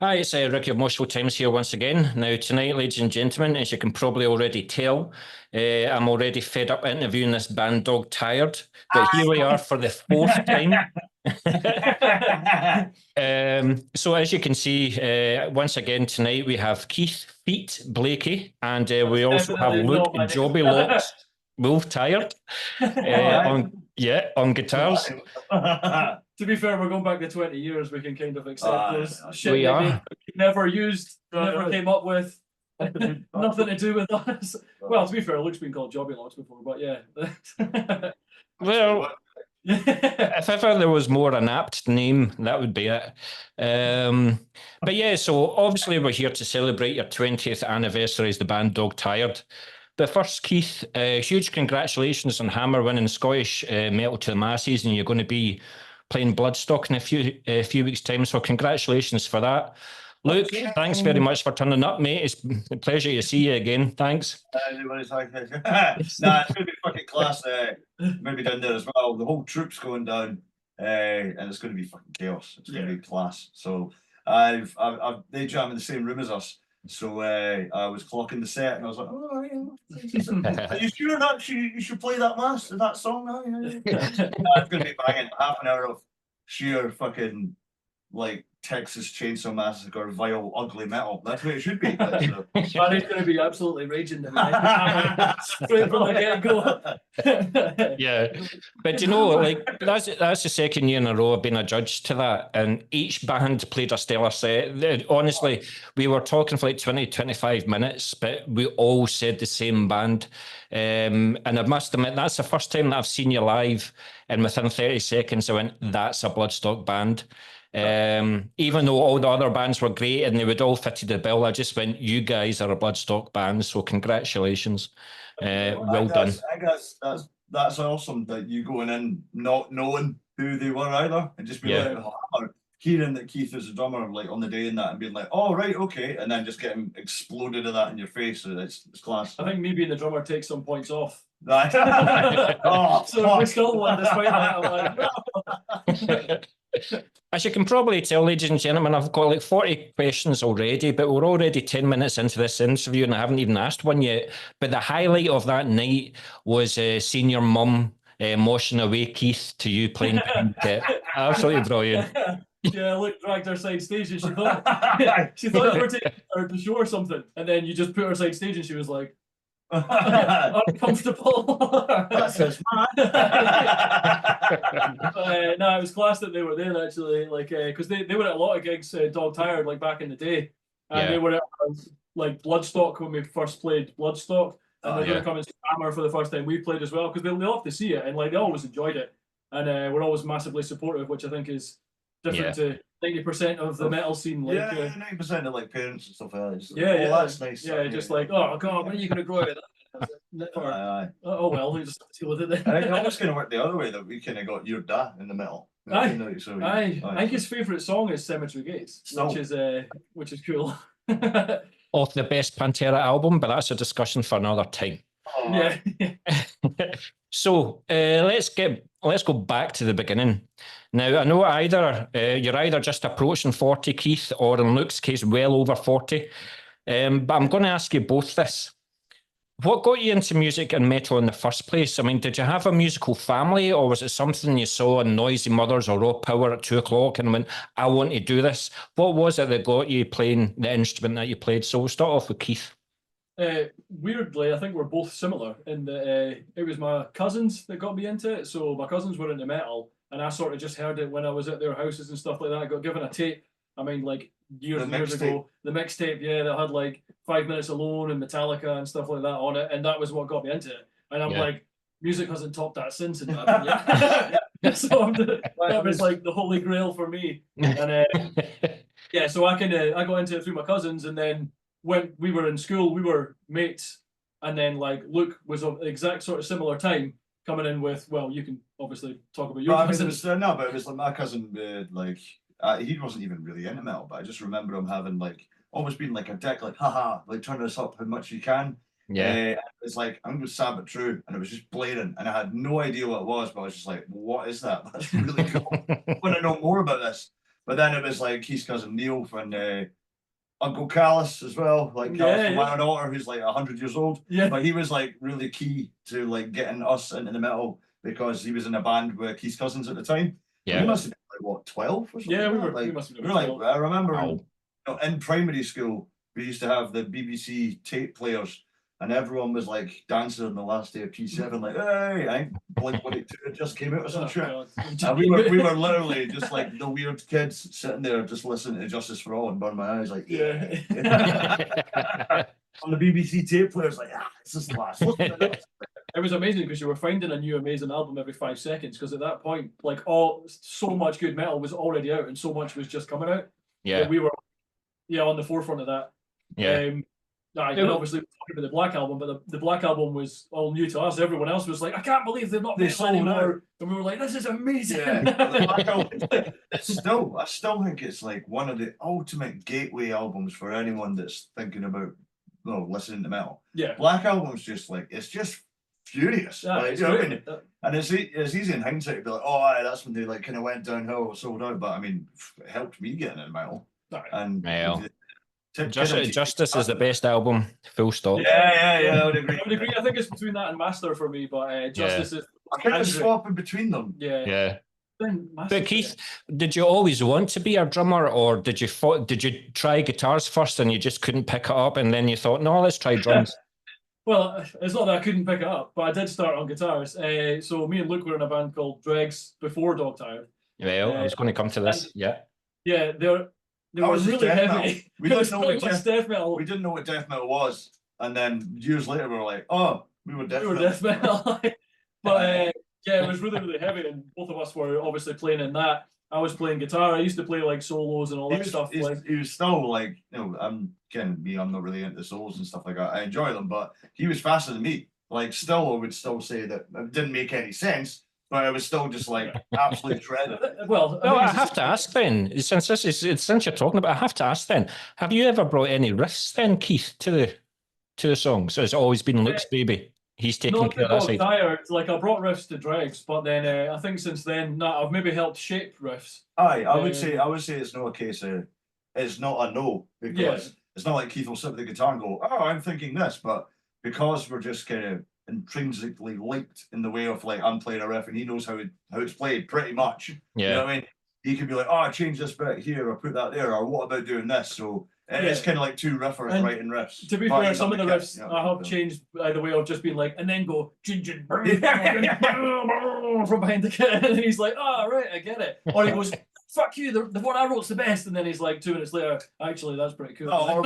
Hi, it's Ricky of Moshville Times here once again. Now, tonight, ladies and gentlemen, as you can probably already tell, I'm already fed up interviewing this band Dog Tired, but here we are for the fourth time. So as you can see, once again tonight, we have Keith Feet Blaikie, and we also have Luke Jobbylocks, Wolftired, on guitars. To be fair, we're going back to 20 years. We can kind of accept those shit We are. never used, never came up with, nothing to do with us. Well, to be fair, Luke's been called Jobbylocks before, but yeah. Well, if ever there was more an apt name, that would be it. But yeah, so obviously we're here to celebrate your 20th anniversary as the band Dog Tired. But first, Keith, huge congratulations on Hammer winning Scottish Metal to the Masses, and you're going to be playing Bloodstock in a few weeks' time. So congratulations for that. Luke, thanks very much for turning up, mate. It's a pleasure to see you again. Thanks. Nah, it's going to be fucking class. Maybe down there as well. The whole troop's going down, and it's going to be fucking chaos. It's going to be class. So they jam in the same room as us. So I was clocking the set, and I was like, "Oh, yeah. Are you sure that you should play that song now?" It's going to be banging. Half an hour of sheer fucking like Texas Chainsaw Massacre, vile, ugly metal. That's what it should be. So. He's going to be absolutely raging tonight. Straight from the get-go. Yeah, but you know, like that's the second year in a row I've been a judge to that, and each band played a stellar set. Honestly, we were talking for like 20-25 minutes, but we all said the same band. And I must admit, that's the first time that I've seen you live, and within 30 seconds I went, that's a Bloodstock band. Even though all the other bands were great and they would all fit the bill, I just went, you guys are a Bloodstock band, so congratulations. Well done. I guess that's awesome that you going in not knowing who they were either, and just be like, hearing that Keith is a drummer like on the day and that, and being like, oh right, okay, and then just getting exploded of that in your face. It's class. I think me being the drummer takes some points off. So we still won despite that. As you can probably tell, ladies and gentlemen, I've got like 40 questions already, but we're already 10 minutes into this interview and I haven't even asked one yet. But the highlight of that night was seeing your mum moshing away Keith to you playing behind the kit. Absolutely brilliant. Yeah, Luke dragged her side stage and she thought you were taking her to show or something, and then you just put her side stage and she was like, uncomfortable. That's his man. No, it was class that they were there actually, like because they were at a lot of gigs, Dog Tired, like back in the day, and they were at like Bloodstock when we first played Bloodstock, and they're going to come and see Hammer for the first time we played as well, because they love to see it, and like they always enjoyed it, and we're always massively supportive, which I think is different to 90% of the metal scene. Like 90% of like parents and stuff like that. That's nice. Yeah, just like, oh god, when are you going to grow out of that? Oh well, we just have to deal with it then. I think it almost going to work the other way, that we kind of got your dad in the middle. I think his favourite song is Cemetery Gates, which is cool. Off the best Pantera album, but that's a discussion for another time. Yeah. So let's go back to the beginning. Now, I know you're either just approaching 40, Keith, or in Luke's case, well over 40. But I'm going to ask you both this. What got you into music and metal in the first place? I mean, did you have a musical family, or was it something you saw on Noisy Mothers or Raw Power at 2 o'clock and went, I want to do this? What was it that got you playing the instrument that you played? So we'll start off with Keith. Weirdly, I think we're both similar in that it was my cousins that got me into it. So my cousins were into metal, and I sort of just heard it when I was at their houses and stuff like that. I got given a tape. I mean, like years ago, the mixtape, that had like 5 Minutes Alone and Metallica and stuff like that on it, and that was what got me into it. And I'm like, music hasn't topped that since, in my opinion. So that was like the holy grail for me. And so I got into it through my cousins, and then when we were in school, we were mates, and then like Luke was of the exact sort of similar time coming in with. Well, you can obviously talk about your cousins. But it was like my cousin. He wasn't even really into metal, but I just remember him having like always being like a dick, like haha, like turn this up how much you can. Yeah, it's like I think it was Sad But True, and it was just blaring, and I had no idea what it was, but I was just like, what is that? That's really cool. I want to know more about this. But then it was like Keith's cousin Neil and Uncle Callus as well, like Callus from my daughter, who's like 100 years old. Yeah. But he was like really key to like getting us into the metal because he was in a band with Keith's cousins at the time. Yeah. We must have been like what, 12 or something? Yeah, we like, must have been we were like 12. I remember Wow. you know, in primary school we used to have the BBC tape players. And everyone was like dancing on the last day of P7, like, hey, I think Blink-182 just came out or some shit. And we were literally just like the weird kids sitting there just listening to Justice for All and Burn My Eyes, like, yeah. On the BBC tape players, like, this is the last. It was amazing because you were finding a new amazing album every 5 seconds because at that point, like, so much good metal was already out and so much was just coming out. Yeah. We were, on the forefront of that. Yeah. Obviously talking about the Black Album, but the Black Album was all new to us. Everyone else was like, I can't believe they're not metal anymore. And we were like, this is amazing. Yeah. I still think it's like one of the ultimate gateway albums for anyone that's thinking about listening to metal. Yeah. Black Album's just like, it's just furious. Yeah, like, you know what I mean? And it's easy in hindsight to be like, oh, that's when they like kind of went downhill or sold out. But I mean, it helped me get into metal. And Justice is the best album, full stop. Yeah, I would agree. I think it's between that and Master for me, but Justice is. I kind of swapping between them. Yeah. Master, But Keith, did you always want to be a drummer, or did you try guitars first and you just couldn't pick it up, and then you thought, no, let's try drums? Well, it's not that I couldn't pick it up, but I did start on guitars. So me and Luke were in a band called Dregs before Dogtired. Well, I was going to come to this. Yeah, they were really heavy. We didn't know what death metal. We didn't know what death metal was, and then years later we were like, oh, we were death metal. But it was really, really heavy, and both of us were obviously playing in that. I was playing guitar. I used to play like solos and all that stuff. He was still like, I'm not really into solos and stuff like that. I enjoy them, but he was faster than me. Like, still, I would still say that it didn't make any sense. But I was still just like absolute shredded. Well, I have to ask then, since you're talking about, I have to ask then, have you ever brought any riffs then, Keith, to the song? So it's always been Luke's baby. He's taking care of that side. Tired. Like, I brought riffs to Dregs, but then I think since then, I've maybe helped shape riffs. I would say it's not a case of, it's not a no, because it's not like Keith will sit with the guitar and go, oh, I'm thinking this, but because we're just kind of intrinsically linked in the way of like, I'm playing a riff and he knows how it's played pretty much. Yeah. You know what I mean? He could be like, oh, I changed this bit here, or put that there, or what about doing this? So it's kind of like two riffers writing riffs. To be fair, some of the riffs I have changed by the way of just being like, and then go ginger from behind the kit, and he's like, oh, right, I get it. Or he goes, fuck you, the one I wrote's the best, and then he's like 2 minutes later, actually, that's pretty cool. Or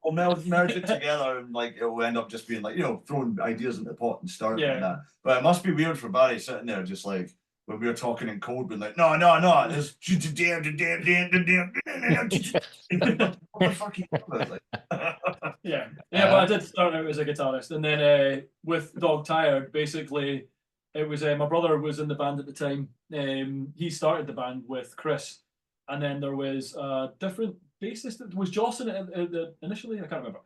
we'll merge it together, and like it'll end up just being like, throwing ideas in the pot and starting that. But it must be weird for Barry sitting there just like, when we were talking in code, being like, no, this damn. What the fuck are you talking about? But I did start out as a guitarist, and then with Dogtired, basically, it was my brother was in the band at the time. He started the band with Chris, and then there was a different bassist. Was Joss in it initially? I can't remember.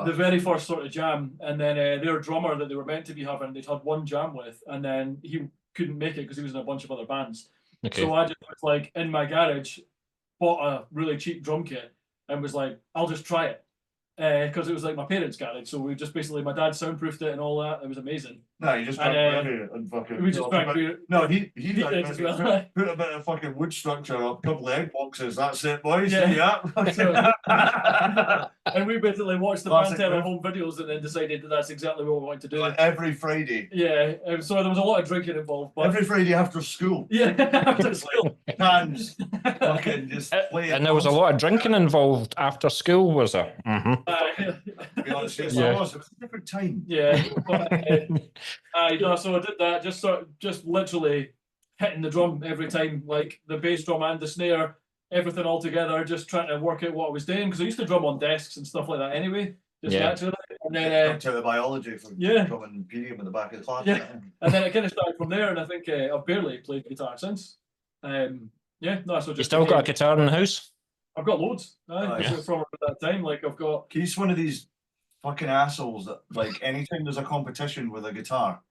The very first sort of jam, and then their drummer that they were meant to be having, they'd had one jam with, and then he couldn't make it because he was in a bunch of other bands. Okay. So I just was like in my garage, bought a really cheap drum kit, and was like, I'll just try it. Because it was like my parents' garage, so we just basically, my dad soundproofed it and all that. It was amazing. No, you just drank beer and fucking. We just drank beer. No, he did as well. Put a bit of fucking wood structure up, a couple of egg boxes. That's it, boys. Yeah. And we basically watched the Pantera home videos and then decided that that's exactly what we wanted to do. Like every Friday. Yeah. So there was a lot of drinking involved. But every Friday after school. Yeah, after school. Cans. Fucking just play. And there was a lot of drinking involved after school, was there? Mm-hmm. To be honest, it was a different time. Yeah. So I did that, just literally hitting the drum every time, like the bass drum and the snare, everything all together, just trying to work out what I was doing, because I used to drum on desks and stuff like that anyway, just naturally. And then to the biology from coming period in the back of the class. Yeah. And then it kind of started from there, and I think I've barely played guitar since. So just you still got a guitar in the house? I've got loads. From that time, like I've got. He's one of these fucking assholes that, like, anytime there's a competition with a guitar,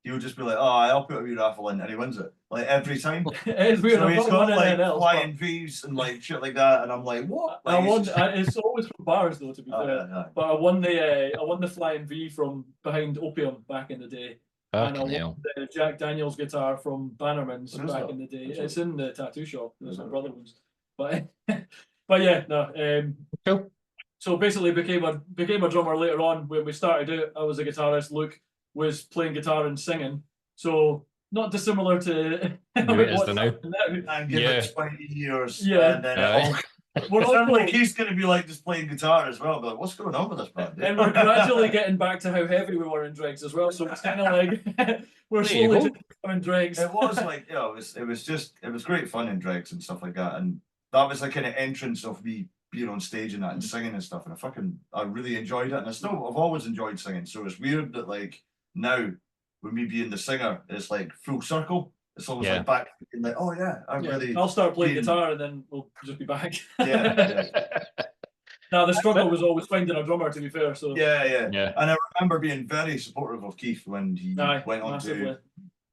he would just be like, "Oh, I'll put a wee raffle in," and he wins it like every time. It's weird. So I've he's not got won like anything else, flying V's and like shit like that, and I'm like, what? I Like, won. It's always from bars though, to be fair. yeah. But I won the flying V from behind Opium back in the day, and I Fucking won hell. the Jack Daniels guitar from Bannerman's What is back that? in the day. What's It's in the tattoo shop. There's my it? brother owns. But but yeah, no. Cool. So basically became a drummer later on. When we started out, I was a guitarist. Luke was playing guitar and singing. So not dissimilar to The way it is what's now. happening now. And give Yeah. it 20 years, Yeah. and then Aye. it all. We're It sounds also- like he's going to be like just playing guitar as well. But what's going on with this band? And we're gradually getting back to how heavy we were in dregs as well. So it's kind of like we're There you slowly go. just becoming dregs. It was like, you know, it was great fun in dregs and stuff like that, and that was the kind of entrance of me being on stage and that and singing and stuff, and I really enjoyed it, and I've always enjoyed singing. So it's weird that like now with me being the singer, it's like full circle. It's almost Yeah. like back in like, oh yeah, I'm Yeah, really I'll start playing being- guitar and then we'll just be back. yeah. Now the struggle was always finding a drummer, to be fair. So Yeah. Yeah. And I remember being very supportive of Keith when he Aye, went on massively.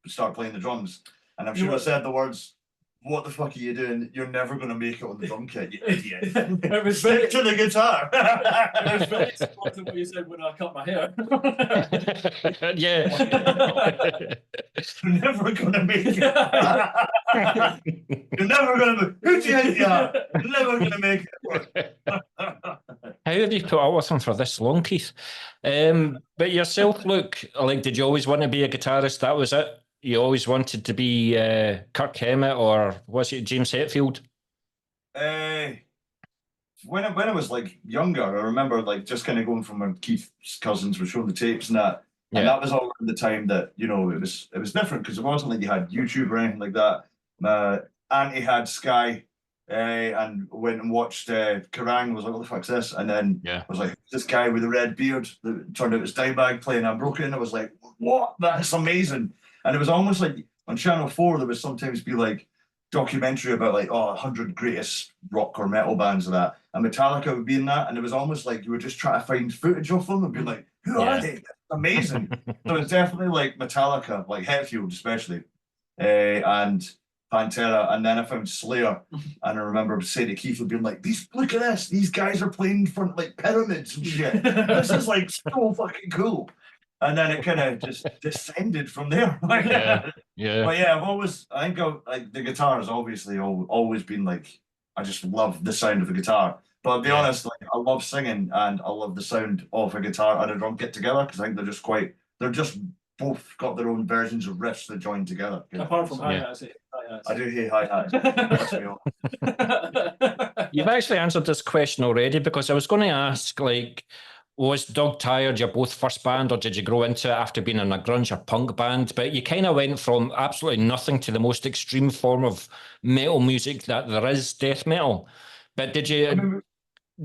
to start playing the drums. And I'm You sure were- I said the words, "What the fuck are you doing? You're never going to make it on the drum kit, you idiot." It was very, Stick to the guitar. it was very similar to what you said when I cut my hair. Yeah. You're never going to make it. You're never going to. Who do you think you are? You're never going to make it work. How have you put up with him for this long, Keith? But yourself, Luke, like, did you always want to be a guitarist? That was it? You always wanted to be Kirk Hammett, or was it James Hetfield? When I was like younger, I remember like just kind of going from when Keith's cousins were showing the tapes and that. And Yeah. that was all around the time that, you know, it was different because it wasn't like you had YouTube or anything like that. My auntie had Sky and went and watched Kerrang, was like, what the fuck's this? And then Yeah. I was like, this guy with the red beard that turned out it was Dimebag playing Unbroken. I was like, what? That's amazing. And it was almost like on Channel 4, there would sometimes be like documentary about like, 100 greatest rock or metal bands of that. And Metallica would be in that. And it was almost like you were just trying to find footage of them and be like, who Yeah. are they? That's amazing. So it's definitely like Metallica, like Hetfield especially, and Pantera. And then I found Slayer. And I remember saying to Keith, being like, look at this. These guys are playing in front of like pyramids and shit. This is like so fucking cool. And then it kind of just descended from there. Yeah. Yeah. But yeah, I think like the guitar has obviously always been like, I just love the sound of a guitar. But I'll be honest, like I love singing and I love the sound of a guitar and a drum kit together because I think they're just both got their own versions of riffs that join together. You know? Apart from Yeah. hi-hats, hi-hats. I do hate hi-hats. Piss me off. You've actually answered this question already, because I was going to ask, like, was Dog Tired your both first band, or did you grow into it after being in a grunge or punk band? But you kind of went from absolutely nothing to the most extreme form of metal music that there is, death metal. But did you? I mean,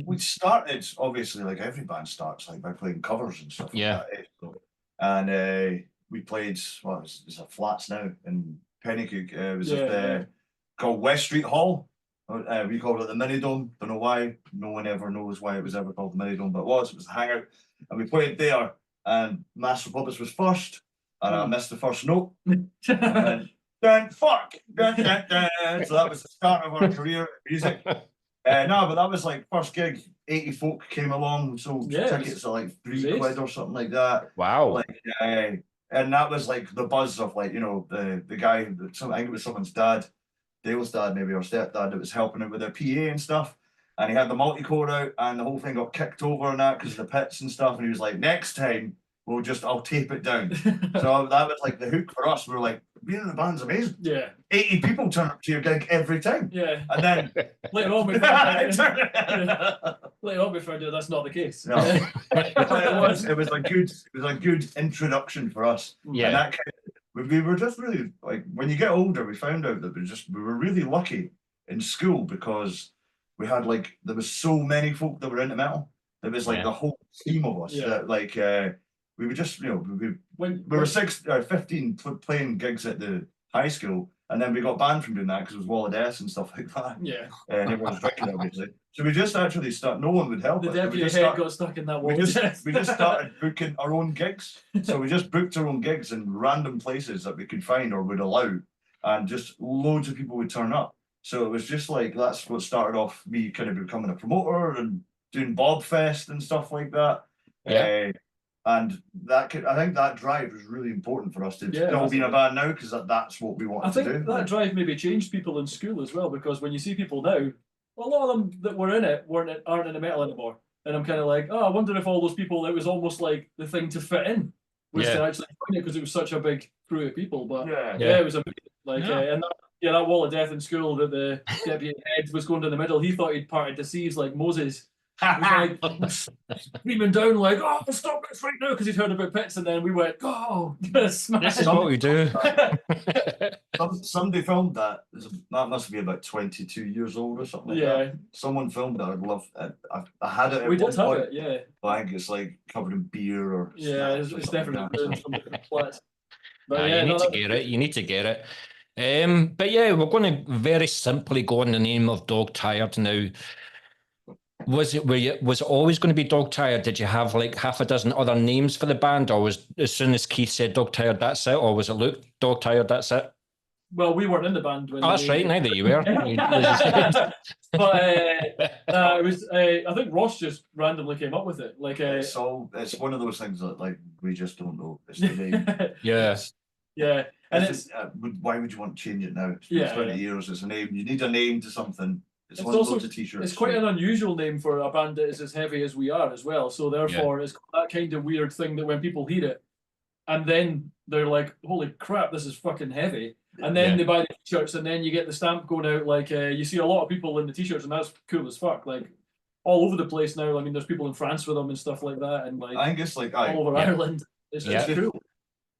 we started obviously like every band starts like by playing covers and stuff. Yeah. Like that, so, and we played it's a flats now in Pennycook. It was called West Street Hall. We called it the Mini Dome. Don't know why. No one ever knows why it was ever called the Mini Dome, but it was the hangout. And we played there, and Master Puppets was first, and I missed the first note. And then, dun, fuck! Dun, dun, dun. So that was the start of our career in music. No, but that was like first gig. 80 folk came along, so tickets are like £3 or something like that. Wow. Like, and that was like the buzz of like, you know, the guy, I think it was someone's dad, Dale's dad maybe, or stepdad, that was helping him with their PA and stuff. And he had the multi-core out and the whole thing got kicked over and that because of the pits and stuff. And he was like, next time I'll tape it down. So that was like the hook for us. We were like, being in the band's amazing. Yeah. 80 people turn up to your gig every time. Yeah. And then later on we found out that's not the case. No. it was a good introduction for us. Yeah. And that kind of, we were just really like, when you get older, we found out that we were really lucky in school because we had like, there was so many folk that were into metal. There was like the whole team of us that like we were just, you know, we were 15 playing gigs at the high school, And then we got banned from doing that because it was Wall of Death and stuff like that. Yeah. And everyone was drinking, obviously. So we just actually no one would help The us. So deputy head got stuck in that wall. we just started booking our own gigs. So we just booked our own gigs in random places that we could find or would allow. And just loads of people would turn up. So it was just like, that's what started off me kind of becoming a promoter and doing Bob Fest and stuff like that. Yeah. And I think that drive was really important for us to still be in a band now, because that's what we wanted to do. I think that drive maybe changed people in school as well, because when you see people now, a lot of them that were in it aren't in the metal anymore. And I'm kind of like, oh, I wonder if all those people, it was almost like the thing to fit in was to actually find it, because it was such a big crew of people. But it was amazing. Like, and that Wall of Death in school that the deputy head was going to the middle, he thought he'd parted the seas like Moses. He was like screaming down like, oh, stop this right now, because he'd heard about pits, and then we went, go, smash. This is what we do. Somebody filmed that. That must be about 22 years old or something like that. Someone filmed that. I'd love it. I had it. We did have it, yeah. I think it's like covered in beer or it's definitely from the flats. But you need to get it. You need to get it. But yeah, we're going to very simply go on the name of Dog-Tired now. Was it always going to be Dog-Tired? Did you have like half a dozen other names for the band, or was as soon as Keith said Dog-Tired, that's it, or was it Luke, Dog-Tired, that's it? Well, we weren't in the band when. Oh, that's right. Neither you were. But it was. I think Ross just randomly came up with it. Like, it's one of those things that like we just don't know. It's the name. Yeah. And why would you want to change it now? It's been 20 years. It's a name. You need a name to something. It's also a t-shirt. It's quite an unusual name for a band that is as heavy as we are as well. So therefore, it's that kind of weird thing that when people hear it, and then they're like, "Holy crap, this is fucking heavy!" And then they buy the t-shirts, and then you get the stamp going out. Like you see a lot of people in the t-shirts, and that's cool as fuck. Like all over the place now. I mean, there's people in France with them and stuff like that, and like I think it's like all over Ireland. It's just cool.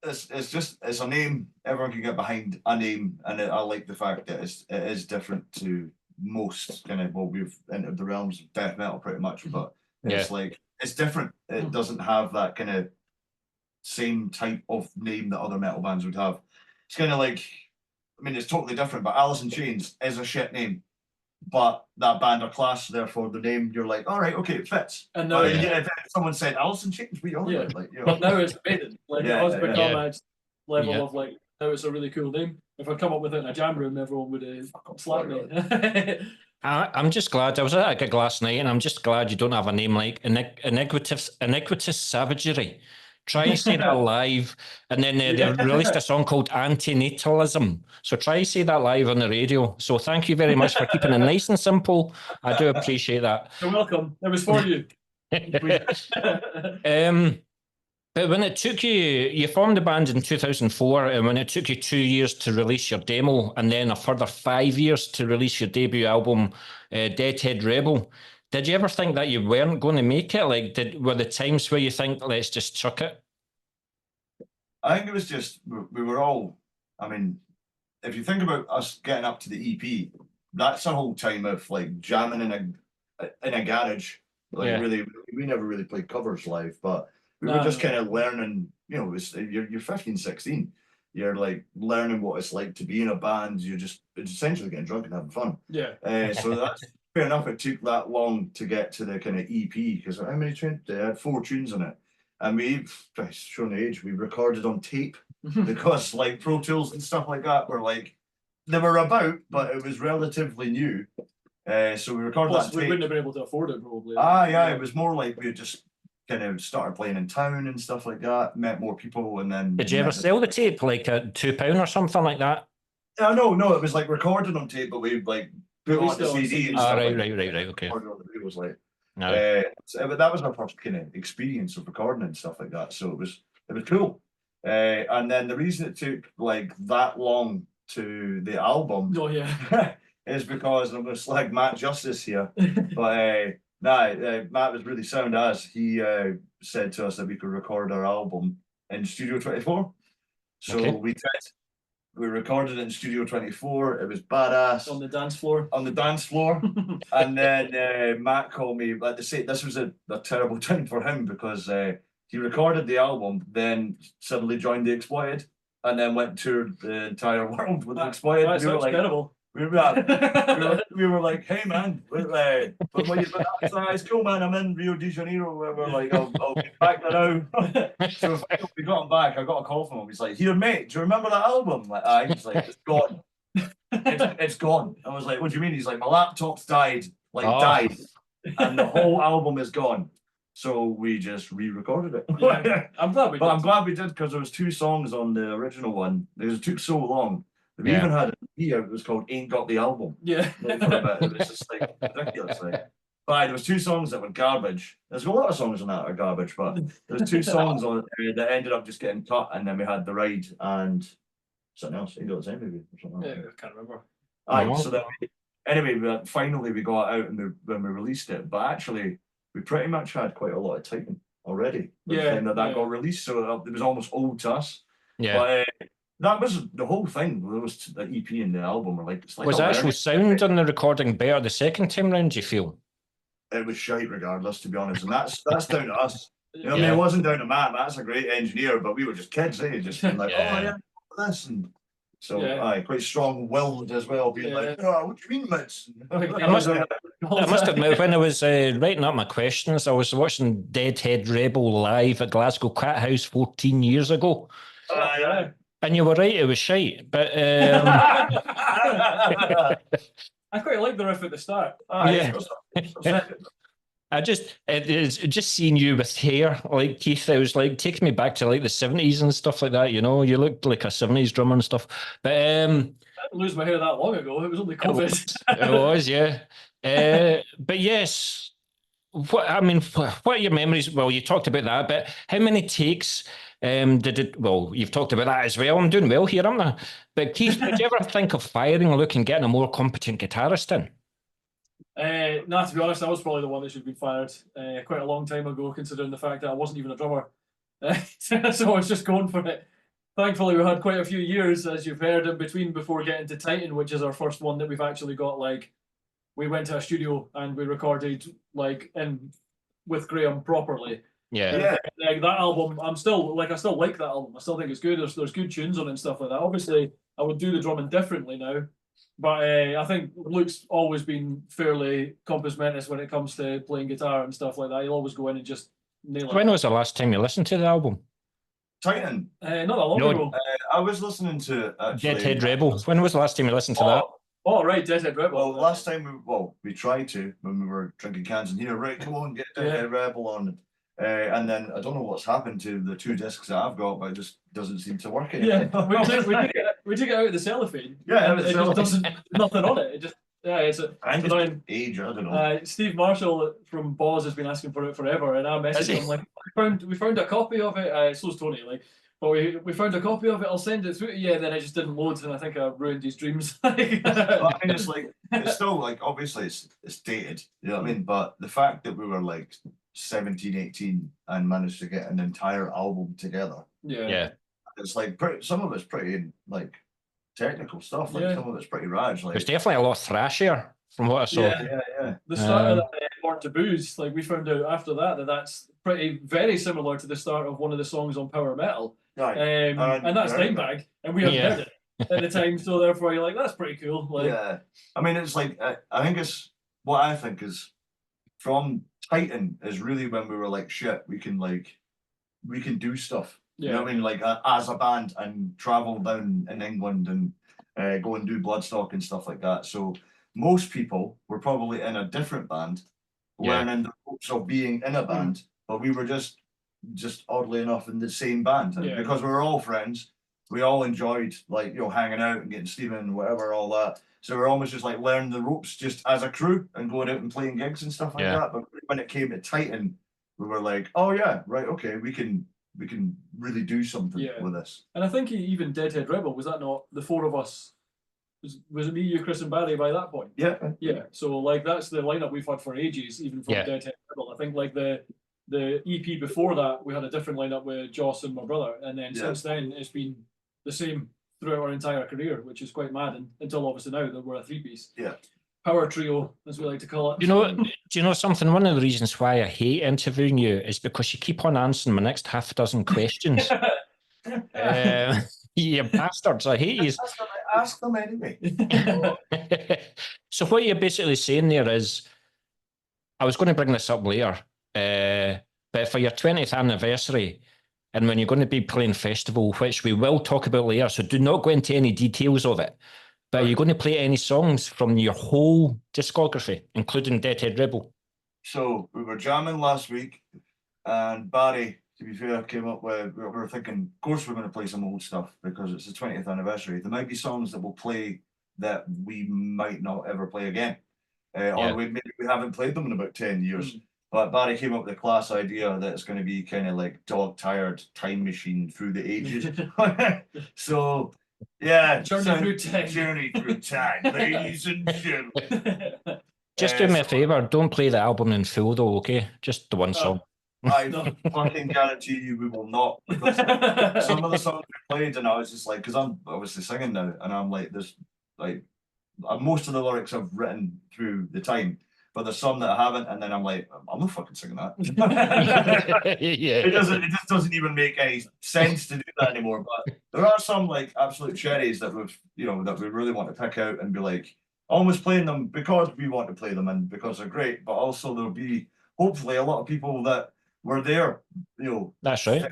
It's a name. Everyone can get behind a name, and I like the fact that it is different to most kind of, well, we've entered the realms of death metal pretty much, but it's like it's different. It doesn't have that kind of same type of name that other metal bands would have. It's kind of like, I mean, it's totally different, but Alice in Chains is a shit name, but that band are class, therefore the name, you're like, all right, okay, it fits. And now if someone said Alice in Chains, we all like, you know. But now it's Maiden. Like it has become a level of like, now it's a really cool name. If I come up with it in a jam room, everyone would slap me. I'm just glad. I was at a gig last night, and I'm just glad you don't have a name like Iniquitous Savagery. Try and say that live, and then they released a song called Antinatalism. So try and say that live on the radio. So thank you very much for keeping it nice and simple. I do appreciate that. You're welcome. It was for you. But when it took you formed the band in 2004, and when it took you 2 years to release your demo, and then a further 5 years to release your debut album, Deadhead Rebel, did you ever think that you weren't going to make it? Like, were the times where you think, let's just chuck it? I think it was just, we were all, I mean, if you think about us getting up to the EP, that's a whole time of like jamming in a garage. Like really, we never really played covers live, but we were just kind of learning, you know, you're 15, 16. You're like learning what it's like to be in a band. It's essentially getting drunk and having fun. So that's fair enough. It took that long to get to the kind of EP, because how many tunes? They had 4 tunes in it. And showing the age, we recorded on tape because like Pro Tools and stuff like that were like, they were about, but it was relatively new. So we recorded that on tape. We wouldn't have been able to afford it probably. It was more like we just kind of started playing in town and stuff like that, met more people, and then... Did you ever sell the tape, like at £2 or something like that? No, it was like recorded on tape, but we like put on the CD and stuff. Right, okay. It was like... but that was our first kind of experience of recording and stuff like that, so it was cool. And then the reason it took like that long to the album is because, I'm going to slag Matt Justice here, but... Matt was really sound as he said to us that we could record our album in Studio 24. So we did. We recorded it in Studio 24. It was badass. On the dance floor. And then Matt called me, like to say, this was a terrible time for him, because he recorded the album, then suddenly joined the Exploited, and then went to the entire world with Exploited. That's terrible. We were like, hey man, it's cool, man. I'm in Rio de Janeiro. We're like, I'll be back now. So we got him back. I got a call from him. He's like, here, mate, do you remember that album? I'm like, aye. He's like, it's gone. It's gone. I was like, what do you mean? He's like, my laptop's died, died, and the whole album is gone. So we just re-recorded it. Yeah, I'm glad we did. I'm glad we did, because there was 2 songs on the original one. It took so long. We even had an EP out. It was called "Ain't Got the Album." Yeah, for a bit. It was just like ridiculous. But there was 2 songs that were garbage. There's a lot of songs on that are garbage, but there's 2 songs on it that ended up just getting cut, and then we had The Ride and something else. Ain't Got the Same, maybe, or something else. Yeah, I can't remember. So then anyway, finally we got it out when we released it. But actually, we pretty much had quite a lot of Titan already. By the time that got released, so it was almost old to us. Yeah. But that was the whole thing. There was the EP and the album were like, it's like was the actual sound on the recording better the second time round, do you feel? It was shite regardless, to be honest, and that's down to us. You know what I mean? It wasn't down to Matt. Matt's a great engineer, but we were just kids, just being like, oh yeah, this, and so quite strong-willed as well, being like, oh, what do you mean, Mitch? I must admit, when I was writing up my questions, I was watching Deadhead Rebel live at Glasgow Cat House 14 years ago. And you were right, it was shite, but I quite like the riff at the start. Just seeing you with hair like Keith, it was like taking me back to like the 70s and stuff like that, you know. You looked like a 70s drummer and stuff. But I didn't lose my hair that long ago. It was only COVID. It was, yeah. But yes, what are your memories? Well, you talked about that, but how many takes did it? Well, you've talked about that as well. I'm doing well here, aren't I? But Keith, did you ever think of firing Luke and getting a more competent guitarist in? No, to be honest, I was probably the one that should have been fired quite a long time ago, considering the fact that I wasn't even a drummer. So I was just going for it. Thankfully, we had quite a few years, as you've heard, in between before getting to Titan, which is our first one that we've actually got. Like, we went to a studio and we recorded with Graham properly. Yeah. Like that album, I still like that album. I still think it's good. There's good tunes on it and stuff like that. Obviously, I would do the drumming differently now. But I think Luke's always been fairly compass mentis when it comes to playing guitar and stuff like that. He'll always go in and just nail it. When was the last time you listened to the album? Titan. Not that long ago. I was listening to Deadhead Rebel. When was the last time you listened to that? Oh, right, Deadhead Rebel. Well, last time we tried to when we were drinking cans and here, right, come on, get Deadhead Rebel on. And then I don't know what's happened to the 2 discs that I've got, but it just doesn't seem to work anymore. Yeah, we took it out of the cellophane. Yeah, it just doesn't, nothing on it. It just it's age. I don't know. Steve Marshall from Boz has been asking for it forever, and I messaged him like, we found a copy of it. So's Tony, like, but we found a copy of it. I'll send it through to you. And then it just didn't load, and I think I ruined his dreams. Well, I mean, it's still like obviously it's dated. You know what I mean? But the fact that we were like 17, 18 and managed to get an entire album together. Yeah. It's like some of it's pretty like technical stuff. Like some of it's pretty rad. Like, there's definitely a lot thrashier from what I saw. Yeah. The start of that Born to Booze, like we found out after that's very similar to the start of one of the songs on Power Metal. Right. And that's Dimebag, and we hadn't heard it at the time, so therefore you're like, that's pretty cool. Like, yeah. I mean, it's like I think it's what I think is from Titan is really when we were like, shit, we can do stuff. You know what I mean? Like as a band and travel down in England and go and do Bloodstock and stuff like that. So most people were probably in a different band, learning the ropes of being in a band, but we were just oddly enough in the same band. And because we were all friends, we all enjoyed hanging out and getting steaming and whatever, all that. So we're almost just like learning the ropes just as a crew and going out and playing gigs and stuff like that. But when it came to Titan, we were like, oh yeah, right, okay, we can really do something with this. And I think even Deadhead Rebel, was that not the 4 of us? Was it me, you, Chris, and Barry by that point? Yeah. Yeah. So like that's the lineup we've had for ages, even from Deadhead Rebel. I think like the EP before that, we had a different lineup with Joss and my brother, and then since then it's been the same throughout our entire career, which is quite mad. And until obviously now that we're a 3-piece. Yeah. Power trio, as we like to call it. Do you know something? One of the reasons why I hate interviewing you is because you keep on answering my next half dozen questions. You bastards, I hate you. Ask them anyway. So what you're basically saying there is, I was going to bring this up later, but for your 20th anniversary, and when you're going to be playing festival, which we will talk about later, so do not go into any details of it, but are you going to play any songs from your whole discography, including Deadhead Rebel? So we were jamming last week, and Barry, to be fair, came up with, we were thinking, of course we're going to play some old stuff because it's the 20th anniversary. There might be songs that we'll play that we might not ever play again. Or maybe we haven't played them in about 10 years. But Barry came up with the class idea that it's going to be kind of like Dog-Tired Time Machine through the ages. So, yeah. Journey through time, ladies and gentlemen. Just do me a favour, don't play the album in full though, okay? Just the one song. I fucking guarantee you we will not. Because some of the songs we played, and I was just like, because I'm obviously singing now, and I'm like, this, like, most of the lyrics I've written through the time, but there's some that I haven't, and then I'm like, I'm not fucking singing that. It just doesn't even make any sense to do that anymore. But there are some like absolute cherries that that we really want to pick out and be like, almost playing them because we want to play them and because they're great, but also there'll be hopefully a lot of people that were there, that's right,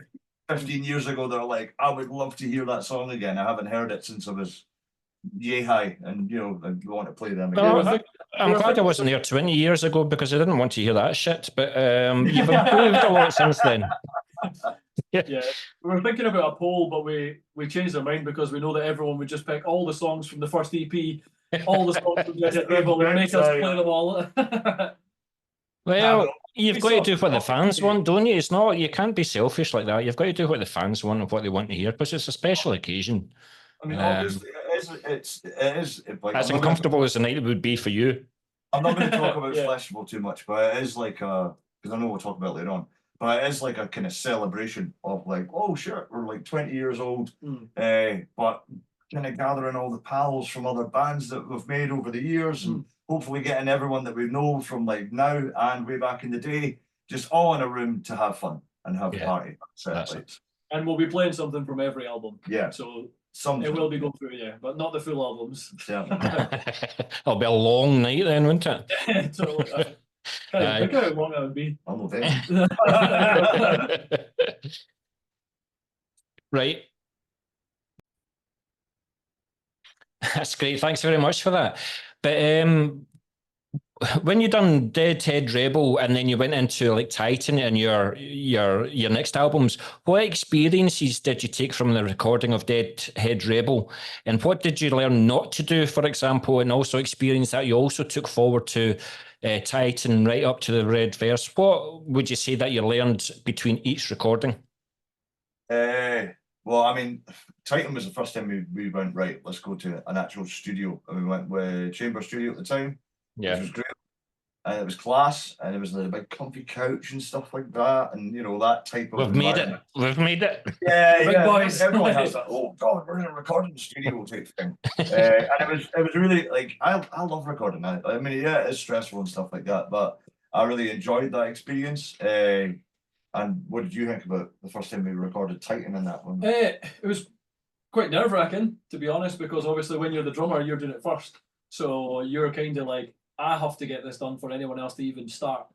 15 years ago that are like, I would love to hear that song again. I haven't heard it since I was yay high, and I want to play them again. Well, I'm glad I wasn't there 20 years ago because I didn't want to hear that shit, but you've improved a lot since then. Yeah, we were thinking about a poll, but we changed our mind because we know that everyone would just pick all the songs from the first EP, all the songs from Deadhead Rebel, and make us play them all. Well, you've got to do what the fans want, don't you? It's not, you can't be selfish like that. You've got to do what the fans want and what they want to hear because it's a special occasion. I mean, obviously, it is. Like, as uncomfortable as the night it would be for you. I'm not going to talk about festival too much, but it is like because I know we'll talk about it later on. But it is like a kind of celebration of like, oh shit, we're like 20 years old, but kind of gathering all the pals from other bands that we've made over the years, and hopefully getting everyone that we know from like now and way back in the day, just all in a room to have fun and have a party. That's it. And we'll be playing something from every album. Yeah. So something. It will be going through, but not the full albums. It'll be a long night then, won't it? Totally. Look how long that would be. I'm not Right. That's great. Thanks very much for that. But when you done Deadhead Rebel and then you went into like Titan and your next albums, what experiences did you take from the recording of Deadhead Rebel, and what did you learn not to do, for example, and also experience that you also took forward to Titan right up to the Red Verse? What would you say that you learned between each recording? Well, I mean, Titan was the first time we went, right, let's go to an actual studio. And we went with Chamber Studio at the time, which was great. And it was class, and it was a big comfy couch and stuff like that, and that type of We've made it. Yeah, big boys. Everyone has that, oh God, we're in a recording studio type thing. And it was really like, I love recording. I mean, yeah, it's stressful and stuff like that, but I really enjoyed that experience. And what did you think about the first time we recorded Titan in that one? It was quite nerve-wracking, to be honest, because obviously when you're the drummer, you're doing it first. So you're kind of like, I have to get this done for anyone else to even start,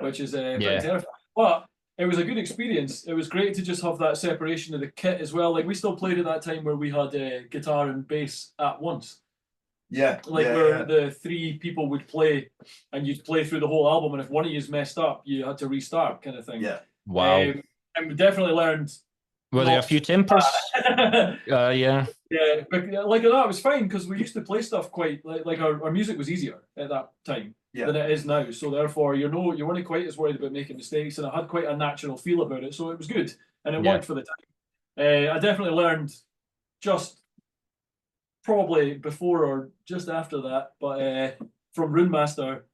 which is pretty terrifying. But it was a good experience. It was great to just have that separation of the kit as well. Like we still played at that time where we had guitar and bass at once. Where the three people would play and you'd play through the whole album, and if one of you's messed up, you had to restart, kind of thing. Yeah. Wow. And we definitely learned. Were there a few tempers? Yeah. Yeah, but like that, it was fine because we used to play stuff quite like our music was easier at that time than it is now. So therefore, you weren't quite as worried about making mistakes, and it had quite a natural feel about it. So it was good, and it worked for the time. I definitely learned just probably before or just after that, but from Rune Master,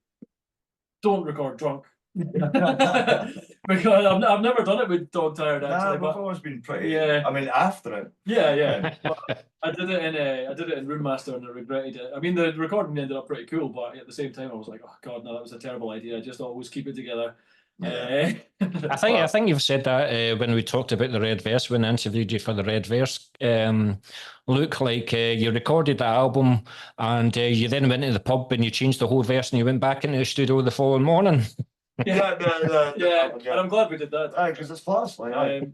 don't record drunk. Because I've never done it with Dog-Tired actually. Nah, I've always been pretty. I mean, after it. Yeah. But I did it in Rune Master and I regretted it. I mean, the recording ended up pretty cool, but at the same time, I was like, oh god, no, that was a terrible idea. Just always keep it together. I think you've said that when we talked about the Red Verse, when I interviewed you for the Red Verse. Look, like you recorded the album and you then went to the pub and you changed the whole verse and you went back into the studio the following morning. Yeah, and I'm glad we did that. Because it's class. Like,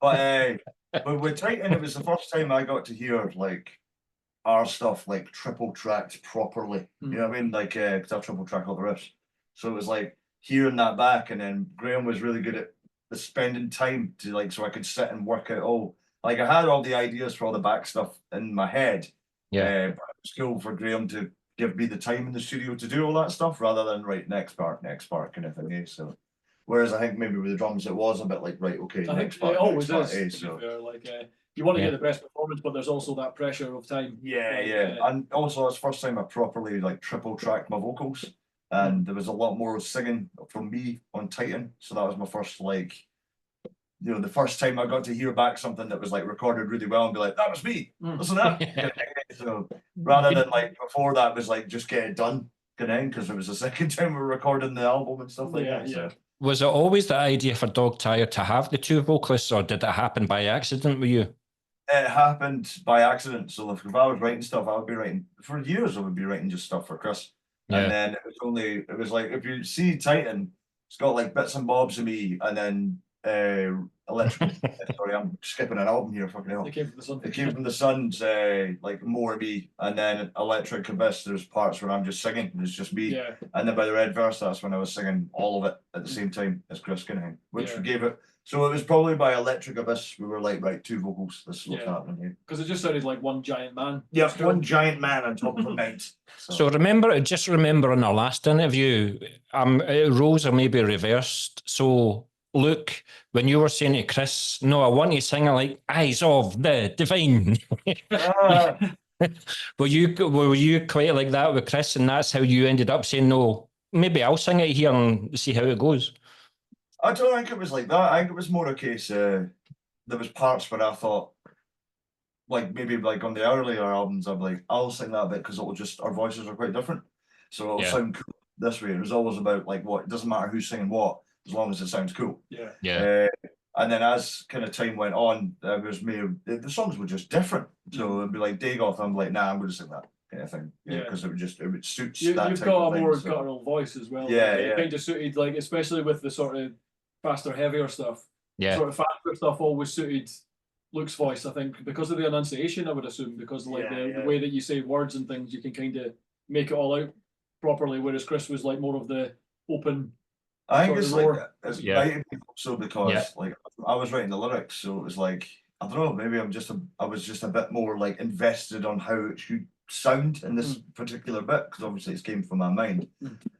but with Titan, it was the first time I got to hear like our stuff like triple tracked properly. You know what I mean? Like, because I triple track all the riffs, so it was like hearing that back, and then Graham was really good at the spending time to like, so I could sit and work out all. Like I had all the ideas for all the back stuff in my head. But it was cool for Graham to give me the time in the studio to do all that stuff rather than right next part kind of thing. So. Whereas I think maybe with the drums it was a bit like, right, okay, I think it always is. So. Like you want to get the best performance, but there's also that pressure of time. And also it's the first time I properly like triple tracked my vocals, and there was a lot more singing from me on Titan, so that was my first like, you know, the first time I got to hear back something that was like recorded really well and be like, that was me, listen to that. So rather than like before that was like just get it done, because it was the second time we were recording the album and stuff like that. So. Was it always the idea for Dog Tired to have the two vocalists, or did it happen by accident with you? It happened by accident. So if I was writing stuff, I would be writing for years. I would be writing just stuff for Chris, and then it was like if you see Titan, it's got like bits and bobs of me, and then electric. Sorry, I'm skipping an album here. Fucking hell. It came from the Sun. It came from the Sun's like more of me, and then Electric Abyss. There's parts where I'm just singing, and it's just me. And then by the Red Verse, that's when I was singing all of it at the same time as Chris Kinnahan, which gave it. So it was probably by Electric Abyss we were like, right, two vocals. This is what's happening here. Because it just sounded like one giant man. Yeah, one giant man on top of a night. So remember in our last interview, roles are maybe reversed. So Luke, when you were saying to Chris, no, I want you singing like Eyes of the Divine. Were you quite like that with Chris, and that's how you ended up saying, no, maybe I'll sing it here and see how it goes? I don't think it was like that. I think it was more a case there was parts where I thought, like maybe like on the earlier albums, I'm like, I'll sing that bit because it'll just, our voices are quite different. So it'll sound cool this way. It was always about like what, it doesn't matter who's singing what, as long as it sounds cool. And then as kind of time went on, there was the songs were just different. So it'd be like Dagoth, I'm like, nah, I'm going to sing that kind of thing. Because it would suit that you've type got of a more thing, guttural voice as well. It kind of suited, like, especially with the sort of faster, heavier stuff. Sort of faster stuff always suited Luke's voice, I think, because of the enunciation, I would assume, because of like the way that you say words and things, you can kind of make it all out properly, whereas Chris was like more of the open. I think it's like it's writing also because like I was writing the lyrics, so it was like, I don't know, maybe I was just a bit more like invested on how it should sound in this particular bit, because obviously it came from my mind.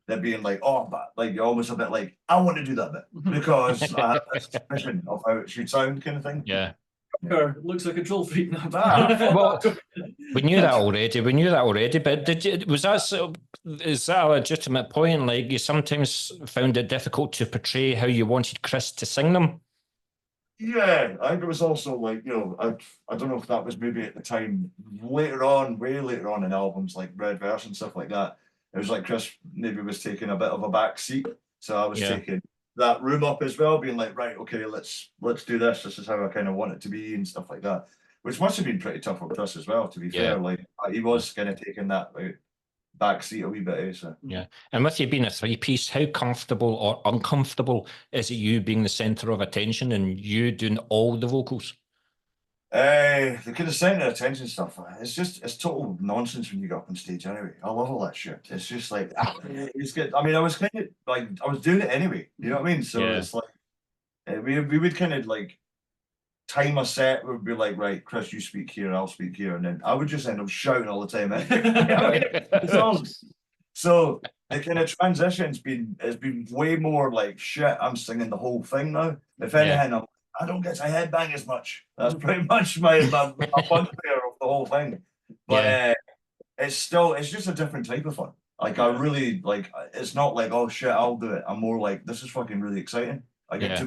They're being like, oh, but like you're almost a bit like, I want to do that bit because I have this vision of how it should sound, kind of thing. Looks like a control freak now. Well, we knew that already. But is that a legitimate point? Like, you sometimes found it difficult to portray how you wanted Chris to sing them? Yeah, I think it was also like, you know, I don't know if that was maybe at the time way later on in albums like Red Verse and stuff like that. It was like Chris maybe was taking a bit of a back seat, so I was taking that room up as well, being like, right, okay, let's do this. This is how I kind of want it to be and stuff like that, which must have been pretty tough for Chris as well, to be fair. Like he was kind of taking that back seat a wee bit. So. And with you being a three-piece, how comfortable or uncomfortable is it you being the centre of attention and you doing all the vocals? The kind of centre of attention stuff, it's total nonsense when you get up on stage anyway. I love all that shit. It's just like, it's good. I mean, I was kind of like, I was doing it anyway, you know what I mean? So it's like, we would kind of like time a set, we would be like, right, Chris, you speak here, I'll speak here, and then I would just end up shouting all the time. So the kind of transition's been way more like, shit, I'm singing the whole thing now. If anything, I don't get to headbang as much. That's pretty much my bugbear of the whole thing. But it's just a different type of fun. Like I really like, it's not like, oh shit, I'll do it. I'm more like, this is fucking really exciting. I get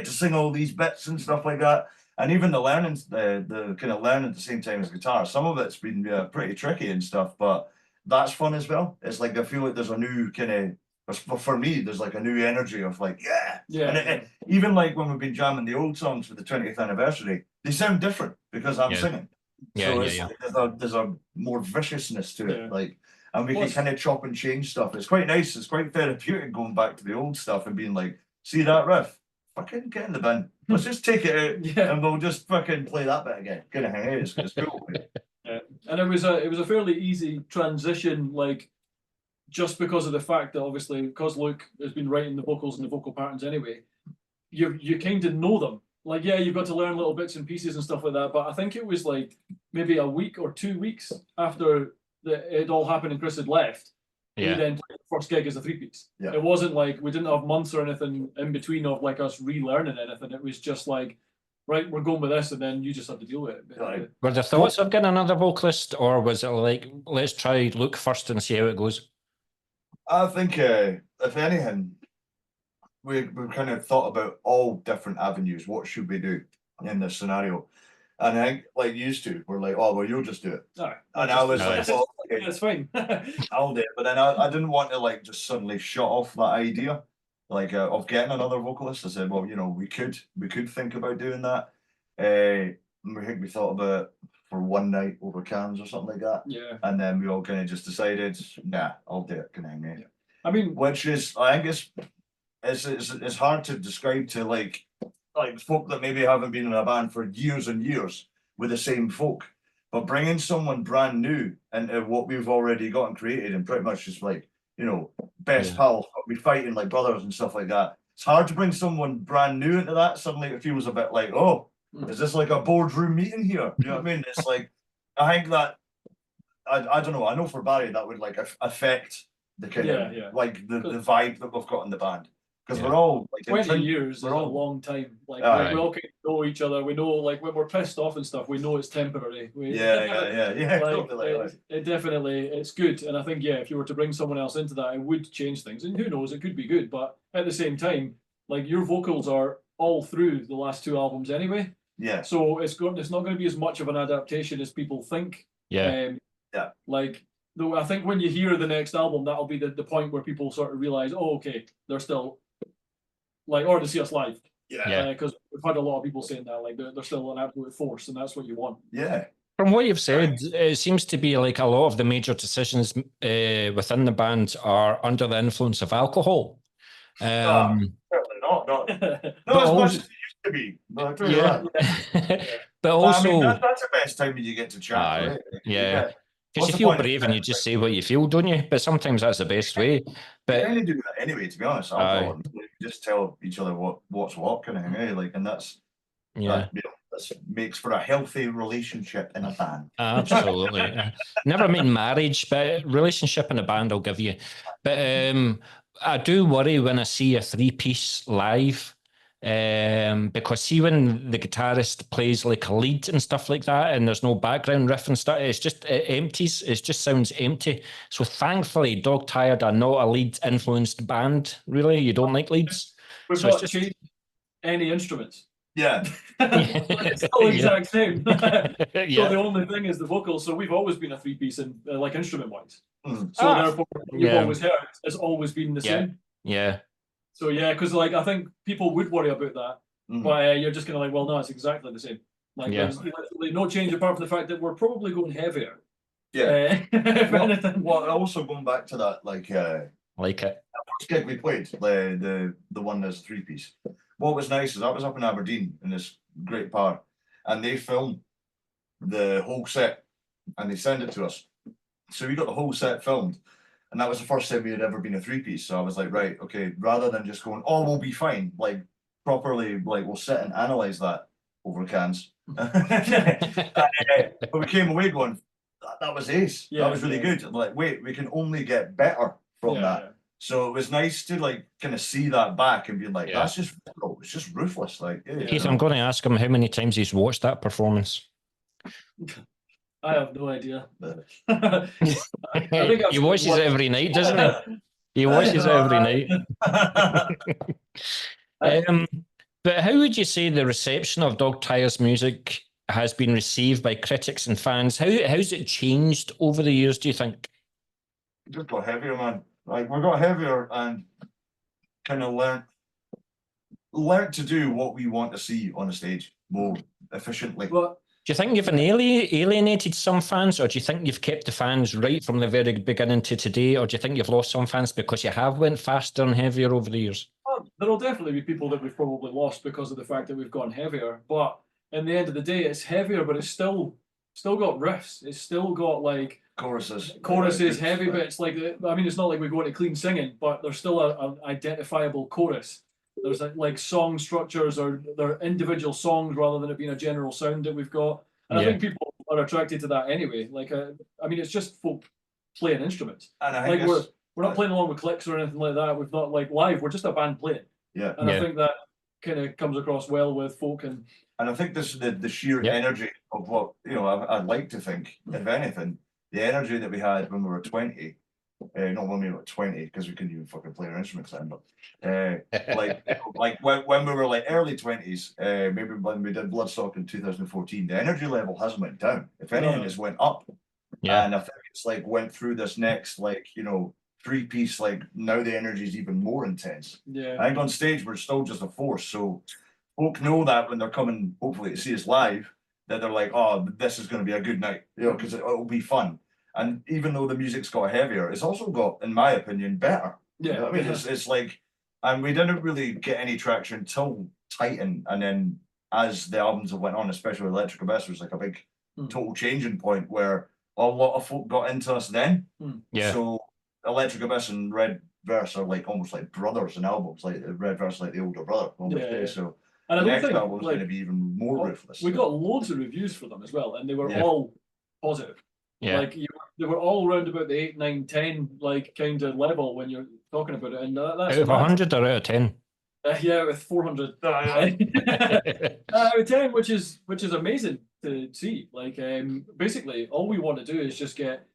to sing all these bits and stuff like that. And even the learning, the kind of learning at the same time as guitar, some of it's been pretty tricky and stuff, but that's fun as well. It's like, I feel like there's a new kind of But for me, there's like a new energy of like, yeah. Yeah. And even like when we've been jamming the old songs for the 20th anniversary, they sound different because I'm singing. So it's like there's a more viciousness to it. Like, and we can kind of chop and change stuff. It's quite nice. It's quite therapeutic going back to the old stuff and being like, see that riff? Fucking get in the bin. Let's just take it out and we'll just fucking play that bit again. Kind of hang out. It's cool. Yeah. And it was a fairly easy transition, like, just because of the fact that obviously, because Luke has been writing the vocals and the vocal patterns anyway, you kind of know them. Like, yeah, you've got to learn little bits and pieces and stuff like that. But I think it was like maybe a week or 2 weeks after it all happened and Chris had left. We then played the first gig as a 3-piece. Yeah. It wasn't like we didn't have months or anything in between of like us relearning anything. It was just like, right, we're going with this, and then you just have to deal with it. Right. Were there thoughts of getting another vocalist, or was it like, let's try Luke first and see how it goes? I think, if anything, we kind of thought about all different avenues. What should we do in this scenario? And I think, like you used to, we're like, oh, well, you'll just do it. And I was like, oh, okay, that's fine. I'll do it. But then I didn't want to like just suddenly shut off that idea, like of getting another vocalist. I said, well, you know, we could think about doing that. We thought about it for one night over cans or something like that. Yeah. And then we all kind of just decided, nah, I'll do it. Can I hang out? Yeah. I mean, which is, I think it's hard to describe to like folk that maybe haven't been in a band for years and years with the same folk, but bringing someone brand new into what we've already got and created, and pretty much just like, you know, best pal, we fighting like brothers and stuff like that. It's hard to bring someone brand new into that. Suddenly it feels a bit like, oh, is this like a boardroom meeting here? You know what I mean? It's like, I think that, I don't know, I know for Barry that would like affect the kind of like the vibe that we've got in the band. Because we're all like 20 years is a long time. Like we all kind of know each other. We know, like, when we're pissed off and stuff, we know it's temporary. It definitely, it's good. And I think, if you were to bring someone else into that, it would change things. And who knows, it could be good. But at the same time, like, your vocals are all through the last 2 albums anyway. Yeah. So it's not going to be as much of an adaptation as people think. Like, though I think when you hear the next album, that'll be the point where people sort of realize, oh, okay, they're still like, or to see us live. Because we've had a lot of people saying that, like, they're still an absolute force, and that's what you want. Yeah. From what you've said, it seems to be like a lot of the major decisions within the band are under the influence of alcohol. Certainly not. Not as much as it used to be. But also, I mean, that's the best time when you get to chat. Right? Because you feel brave and you just say what you feel, don't you? But sometimes that's the best way. But you kind of do that anyway, to be honest. Alcohol, just tell each other what's what kind of thing, like, and that's that makes for a healthy relationship in a band. Absolutely. Never mean marriage, but relationship in a band I'll give you. But I do worry when I see a 3-piece live. Because see, when the guitarist plays like a lead and stuff like that, and there's no background riff and stuff, it empties. It just sounds empty. So thankfully, Dog-Tired are not a lead influenced band. Really, you don't like leads. We've not changed any instruments. Yeah, it's still the exact same. So the only thing is the vocals. So we've always been a 3-piece, and like instrument wise. So therefore, you've always heard it's always been the same. Yeah. So because like I think people would worry about that, but you're just kind of like, well, no, it's exactly the same. Like there's literally no change apart from the fact that we're probably going heavier. If anything. Well, also going back to that, like it. The first gig we played, the one that's a 3-piece. What was nice is I was up in Aberdeen in this great park, and they filmed the whole set and they send it to us. So we got the whole set filmed. And that was the first time we had ever been a 3-piece. So I was like, right, okay, rather than just going, oh, we'll be fine, like properly, like we'll sit and analyze that over cans. But we came away going, that was ace. That was really good. I'm like, wait, we can only get better from that. So it was nice to like kind of see that back and be like, that's just, it's just ruthless. Like, Keith, I'm going to ask him how many times he's watched that performance. I have no idea. He watches it every night, doesn't he? He watches it every night. But how would you say the reception of Dog-Tired's music has been received by critics and fans? How's it changed over the years, do you think? It just got heavier, man. Like we got heavier and kind of learned to do what we want to see on the stage more efficiently. But Do you think you've alienated some fans, or do you think you've kept the fans right from the very beginning to today, or do you think you've lost some fans because you have went faster and heavier over the years? there'll definitely be people that we've probably lost because of the fact that we've gone heavier. But in the end of the day, it's heavier, but it's still got riffs. It's still got like choruses, heavy bits. Like, I mean, it's not like we go into clean singing, but there's still an identifiable chorus. There's like song structures, or they're individual songs rather than it being a general sound that we've got. And I think people are attracted to that anyway. Like, I mean, it's just folk playing instruments. And I like think we're not playing along with clicks or anything like that. We've not like live. We're just a band playing. Yeah. And I think that kind of comes across well with folk. And I think this is the sheer energy of what, you know, I'd like to think, if anything, the energy that we had when we were 20, not when we were 20, because we couldn't even fucking play our instruments then, but like when we were like early 20s, maybe when we did Bloodstock in 2014, the energy level hasn't went down. If anything, it's went up. Yeah. And I think it's like went through this next, like, you know, 3-piece, like now the energy is even more intense. Yeah. I think on stage we're still just a force. So folk know that when they're coming, hopefully, to see us live, that they're like, oh, this is going to be a good night, you know, because it'll be fun. And even though the music's got heavier, it's also got, in my opinion, better. Yeah. You know what I mean, it's like, and we didn't really get any traction till Titan, and then as the albums have went on, especially Electric Abyss, was like a big total changing point where a lot of folk got into us then. Yeah. So Electric Abyss and Red Verse are like almost like brothers in albums, like Red Verse like the older brother. So and the next album is going to be even more ruthless. We got loads of reviews for them as well, and they were all positive. Yeah. Like they were all around about the 8, 9, 10 like kind of level when you're talking about it, and that's out of 100 or out of 10. Yeah, with 400 out of 10, which is amazing to see. Like, basically, all we want to do is just get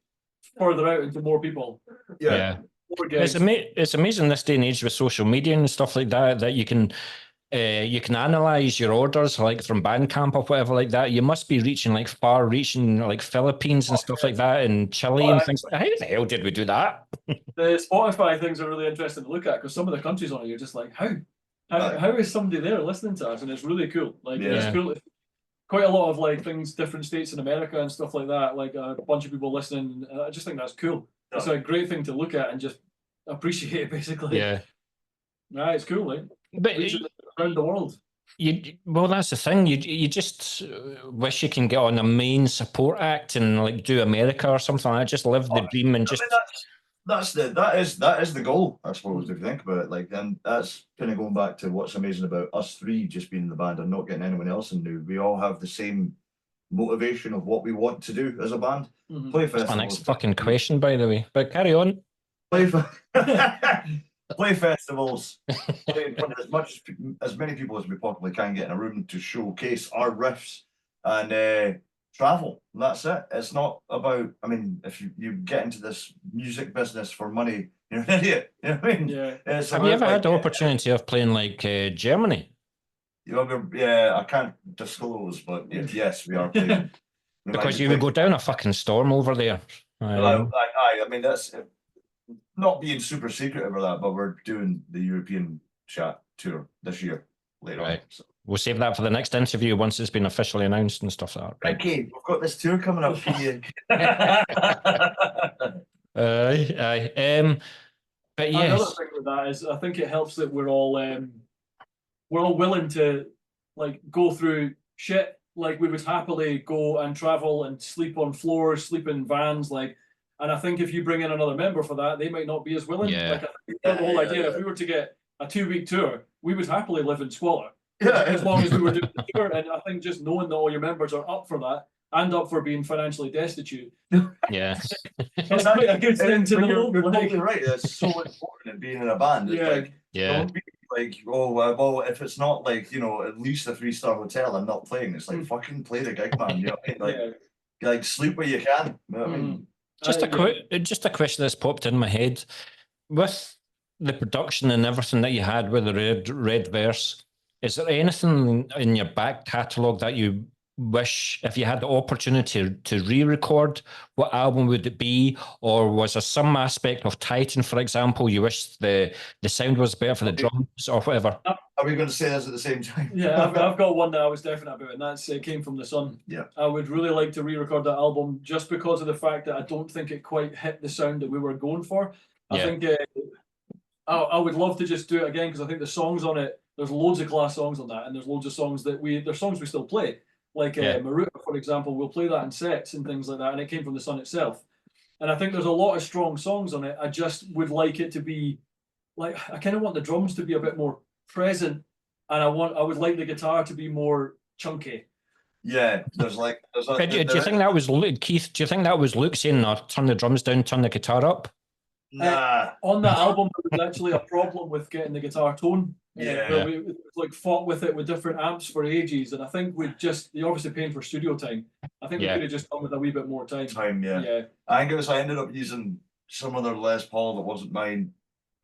further out into more people. Yeah. It's amazing this day and age with social media and stuff like that, that you can analyze your orders like from Bandcamp or whatever like that. You must be reaching like far-reaching like Philippines and stuff like that, and Chile and things like that. How the hell did we do that? The Spotify things are really interesting to look at, because some of the countries on it, you're just like, how is somebody there listening to us? And it's really cool. Like, it's cool. Quite a lot of like things, different states in America and stuff like that. Like a bunch of people listening. I just think that's cool. It's a great thing to look at and just appreciate, basically. Yeah. Right, it's cool, like. But around the world. Well, that's the thing. You just wish you can get on a main support act and like do America or something. I just live the dream and just. That is the goal, I suppose, if you think about it. Like, then that's kind of going back to what's amazing about us three just being in the band and not getting anyone else in new. We all have the same motivation of what we want to do as a band. Play festivals. That's my next fucking question, by the way. But carry on. Play festivals. Play in front of as many people as we possibly can get in a room to showcase our riffs and travel. And that's it. It's not about, I mean, if you get into this music business for money, you're an idiot. You know what I mean? Yeah. Have you ever had the opportunity of playing like Germany? Yeah, I can't disclose, but yes, we are playing. Because you would go down a fucking storm over there. I mean, that's not being super secret about that, but we're doing the European chat tour this year later on. So. We'll save that for the next interview once it's been officially announced and stuff like that. Right. Okay, we've got this tour coming up for you. But yes. Another thing with that is I think it helps that we're all willing to like go through shit. Like, we would happily go and travel and sleep on floors, sleep in vans, like. And I think if you bring in another member for that, they might not be as willing. Yeah. Like, I think the whole idea, if we were to get a 2-week tour, we would happily live in squalor. Yeah. As long as we were doing the tour. And I think just knowing that all your members are up for that and up for being financially destitute. Yeah. It's quite a good thing to know. You're totally right. That's so important in being in a band. It's don't be like, oh, well, if it's not like, you know, at least a 3-star hotel, I'm not playing. It's like, fucking play the gig, man. You know what I mean? Like sleep where you can. You know what I mean? Just a question that's popped in my head. With the production and everything that you had with the red verse, is there anything in your back catalogue that you wish, if you had the opportunity to re-record, what album would it be? Or was there some aspect of Titan, for example, you wish the sound was better for the drums or whatever? Are we going to say this at the same time? Yeah, I've got one that I was definite about, and that's Came From the Sun. Yeah. I would really like to re-record that album just because of the fact that I don't think it quite hit the sound that we were going for. I think I would love to just do it again, because I think the songs on it, there's loads of class songs on that, and there's loads of songs that there's songs we still play. Like Maruta, for example, we'll play that in sets and things like that, and It Came From the Sun itself. And I think there's a lot of strong songs on it. I just would like it to be, like, I kind of want the drums to be a bit more present, and I would like the guitar to be more chunky. Yeah, do you think that was Luke, Keith? Do you think that was Luke saying, "No, turn the drums down, turn the guitar up"? Nah. On that album, there was actually a problem with getting the guitar tone. Yeah. We like fought with it with different amps for ages, and I think you're obviously paying for studio time. I think we could have just done with a wee bit more time. Yeah. I ended up using some other Les Paul that wasn't mine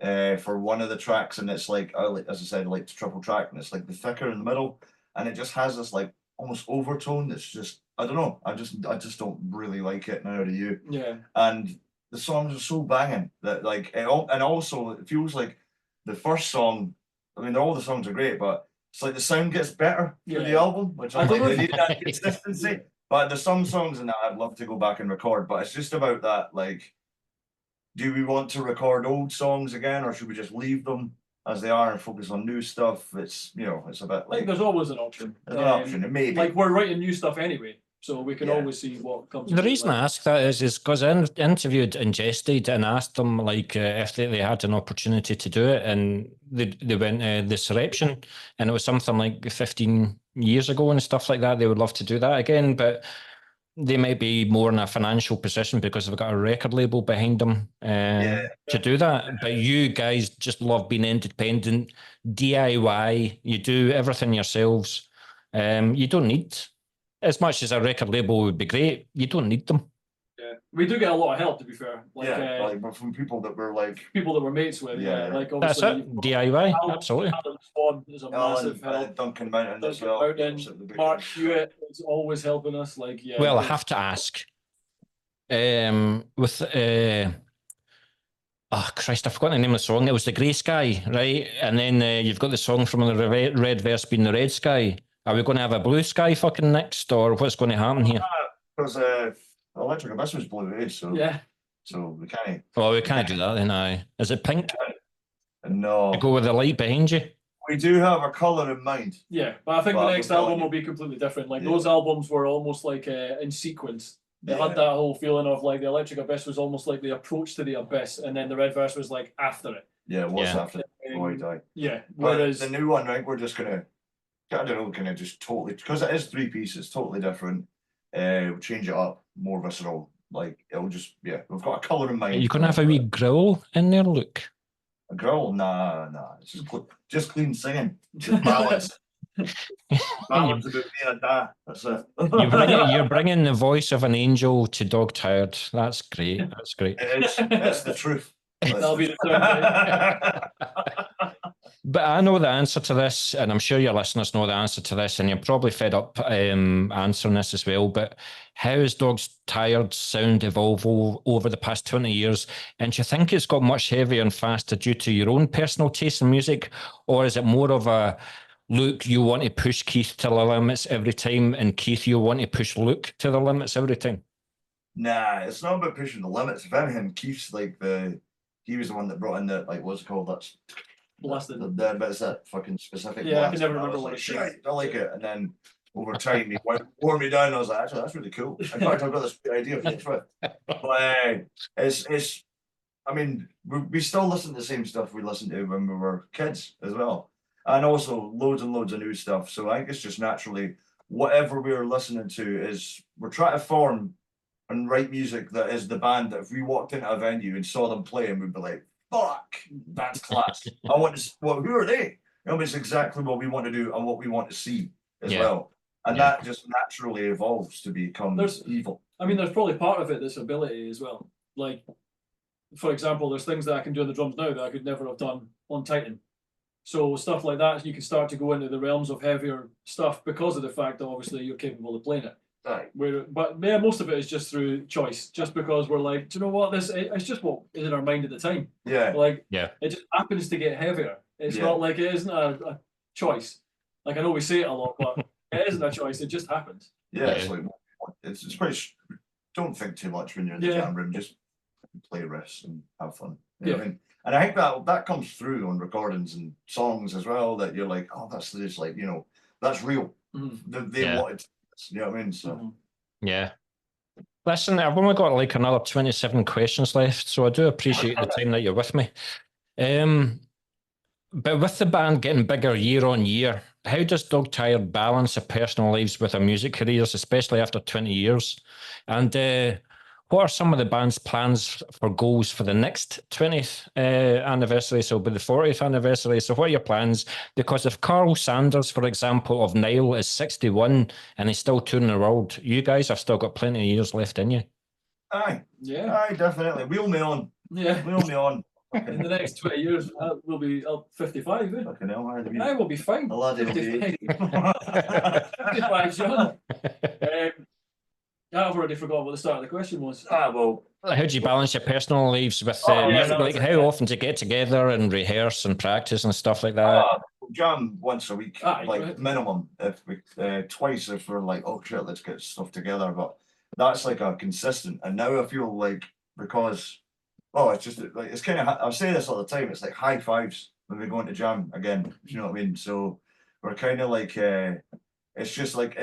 for one of the tracks, and it's like, as I said, I like the triple track, and it's like the thicker in the middle, and it just has this like almost overtone that's just, I don't know, I just don't really like it. Now do you? Yeah. And the songs are so banging that like and also it feels like the first song, I mean all the songs are great, but it's like the sound gets better through the album, which I like. They need that consistency. But there's some songs in that I'd love to go back and record, but it's just about that, like, do we want to record old songs again, or should we just leave them as they are and focus on new stuff? It's, it's a bit like there's always an option. There's an option, it may be. Like, we're writing new stuff anyway, so we can always see what comes. The reason I ask that is because I interviewed Ingested and asked them like if they had an opportunity to do it, and they went Disruption, and it was something like 15 years ago and stuff like that. They would love to do that again, but they might be more in a financial position because they've got a record label behind them to do that. But you guys just love being independent, DIY. You do everything yourselves. You don't need, as much as a record label would be great, you don't need them. Yeah, we do get a lot of help, to be fair. But from people that we're mates with. Like that's it. DIY, absolutely. Alan Swan is a massive help. Duncan Mountain as well. Mark Hewitt is always helping us. Well, I have to ask. With oh Christ, I forgot the name of the song. It was the Grey Sky, right? And then you've got the song from the red verse being the Red Sky. Are we going to have a blue sky fucking next, or what's going to happen here? Because Electric Abyss was blue, so so we can't. Well, we can't do that then. Is it pink? No. To go with the light behind you. We do have a colour in mind. Yeah, but I think the next album will be completely different. Like those albums were almost like in sequence. They had that whole feeling of like the Electric Abyss was almost like the approach to the abyss, and then the Red Verse was like after it. Yeah, it was after before he died. Yeah. Whereas the new one, I think we're just gonna, I don't know, kind of just totally, because it is 3 pieces, totally different. We'll change it up, more visceral. Like it'll just, we've got a colour in mind. You gonna have a wee growl in there, Luke? A growl? Nah. It's just clean singing. Just balance. Balance about being a dad. That's it. You're bringing the voice of an angel to Dog Tired. That's great. That's great. It's the truth. That'll be the third. But I know the answer to this, and I'm sure your listeners know the answer to this, and you're probably fed up answering this as well. But how has Dog's Tired sound evolved over the past 20 years? And do you think it's got much heavier and faster due to your own personal taste in music? Or is it more of a, Luke, you want to push Keith to the limits every time, and Keith, you want to push Luke to the limits every time? Nah, it's not about pushing the limits. If anything, Keith's like he was the one that brought in the, like, what's it called? That's Blasted. But it's that fucking specific. Yeah, I can never remember what it's like. I like it, and then over time he wore me down. I was like, actually, that's really cool. In fact, I've got this idea for next one. But it's. I mean, we still listen to the same stuff we listened to when we were kids as well, and also loads and loads of new stuff. So I think it's just naturally whatever we are listening to is we're trying to form and write music that is the band that if we walked into a venue and saw them playing, we'd be like, fuck, that's class. I want to, who are they? It's exactly what we want to do and what we want to see as well. And that just naturally evolves to become evil. I mean, there's probably part of it, this ability as well. Like, for example, there's things that I can do on the drums now that I could never have done on Titan. So stuff like that, you can start to go into the realms of heavier stuff because of the fact that obviously you're capable of playing it. Right. But yeah, most of it is just through choice, just because we're like, do you know what? It's just what is in our mind at the time. Yeah. Like, Yeah. it just happens to get heavier. It's Yeah. not like it isn't a choice. Like, I know we say it a lot, but it isn't a choice. It just happens. Yeah, it's like it's pretty. Don't think too much when you're in the jam room. Just play riffs and have fun. You know what I mean? And I think that comes through on recordings and songs as well. That you're like, oh, that's just like, you know, that's real. They wanted. You know what I mean? So yeah. Listen, I've only got like another 27 questions left, so I do appreciate the time that you're with me. But with the band getting bigger year on year, how does Dogtired balance their personal lives with their music careers, especially after 20 years? And what are some of the band's plans for goals for the next 20th anniversary? So, by the 40th anniversary. So, what are your plans? Because if Carl Sanders, for example, of Nile is 61 and he's still touring the world, you guys have still got plenty of years left in you. Aye, definitely. Wheel me on. Yeah. Wheel me on. In the next 20 years, we'll be 55. Fucking hell, I will be fine. The laddie will be 55, John. I've already forgot what the start of the question was. Well, how do you balance your personal lives with like how often do you get together and rehearse and practice and stuff like that? Jam once a week, minimum. If we twice if we're like, oh shit, let's get stuff together. But that's like a consistent. And now I feel like because it's just like it's kind of. I say this all the time. It's like high fives when we go into jam again. Do you know what I mean? So we're kind of like. It's just like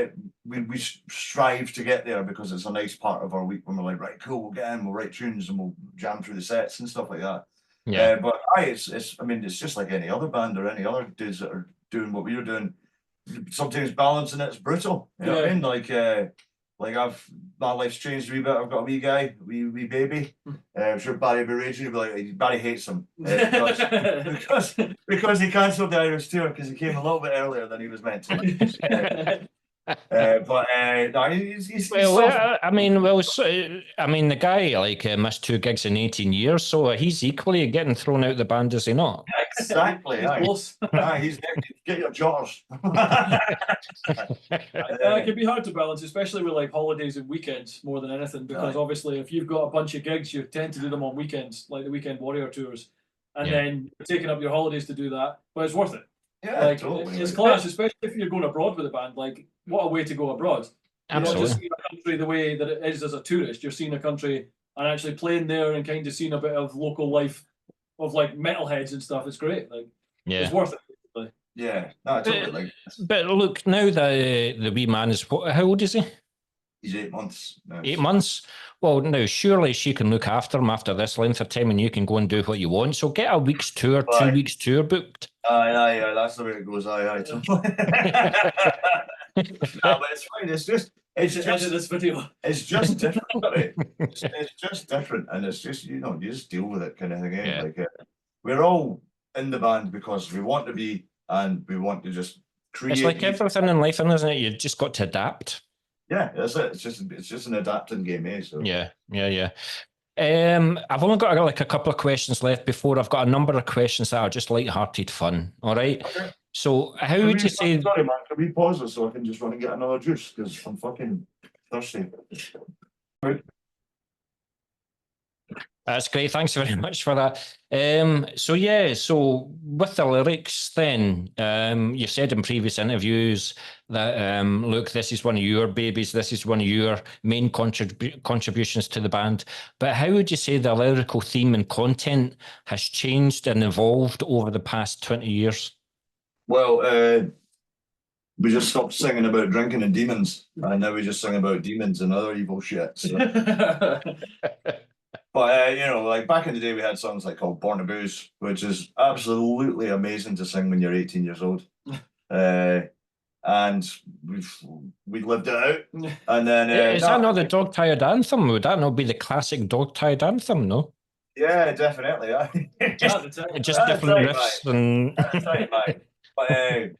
we strive to get there because it's a nice part of our week when we're like, right, cool, we'll get in, we'll write tunes and we'll jam through the sets and stuff like that. Yeah. But it's it's just like any other band or any other dudes that are doing what we were doing. Sometimes balancing it's brutal. You know what I mean? Like my life's changed a wee bit. I've got a wee guy, wee baby. I'm sure Barry will be raging. He'll be like, Barry hates him because he cancelled the Irish tour because he came a little bit earlier than he was meant to. No, he's I mean, the guy missed 2 gigs in 18 years, so he's equally getting thrown out the band, is he not? Exactly. He's get your jaws. It can be hard to balance, especially with like holidays and weekends more than anything, because obviously if you've got a bunch of gigs, you tend to do them on weekends, like the Weekend Warrior tours, and then you're taking up your holidays to do that, but it's worth it. Yeah, like totally. it's class, especially if you're going abroad with a band. Like, what a way to go abroad! You're not just seeing a country the way that it is as a tourist. You're seeing a country and actually playing there and kind of seeing a bit of local life of like metalheads and stuff. It's great. Like, it's worth it. Basically. Yeah, no, totally. But look, now the wee man is how old is he? He's 8 months now. 8 months. Well, now surely she can look after him after this length of time, and you can go and do what you want. So get a week's tour, 2 weeks tour booked. Aye, that's the way it goes. Aye. No, but it's fine. It's just this video. It's just different. It's just different, and it's just you just deal with it, kind of thing. Yeah. Like we're all in the band because we want to be, and we want to just create. It's like everything in life, isn't it? You've just got to adapt. Yeah, that's it. It's just an adapting game, So yeah. I've only got like a couple of questions left before I've got a number of questions that are just light-hearted fun. All right. Okay. So how would you say? Sorry, man. Can we pause this so I can just run and get another juice because I'm fucking thirsty. That's great. Thanks very much for that. So with the lyrics then, you said in previous interviews that, look, this is one of your babies, this is one of your main contributions to the band. But how would you say the lyrical theme and content has changed and evolved over the past 20 years? Well, we just stopped singing about drinking and demons, and now we just sing about demons and other evil shit. So. But, like back in the day, we had songs like called Born to Booze, which is absolutely amazing to sing when you're 18 years old. And we lived it out. And then... is that not the Dogtired anthem? Would that not be the classic Dogtired anthem, no? Yeah, definitely. just different riffs. That's right, mate.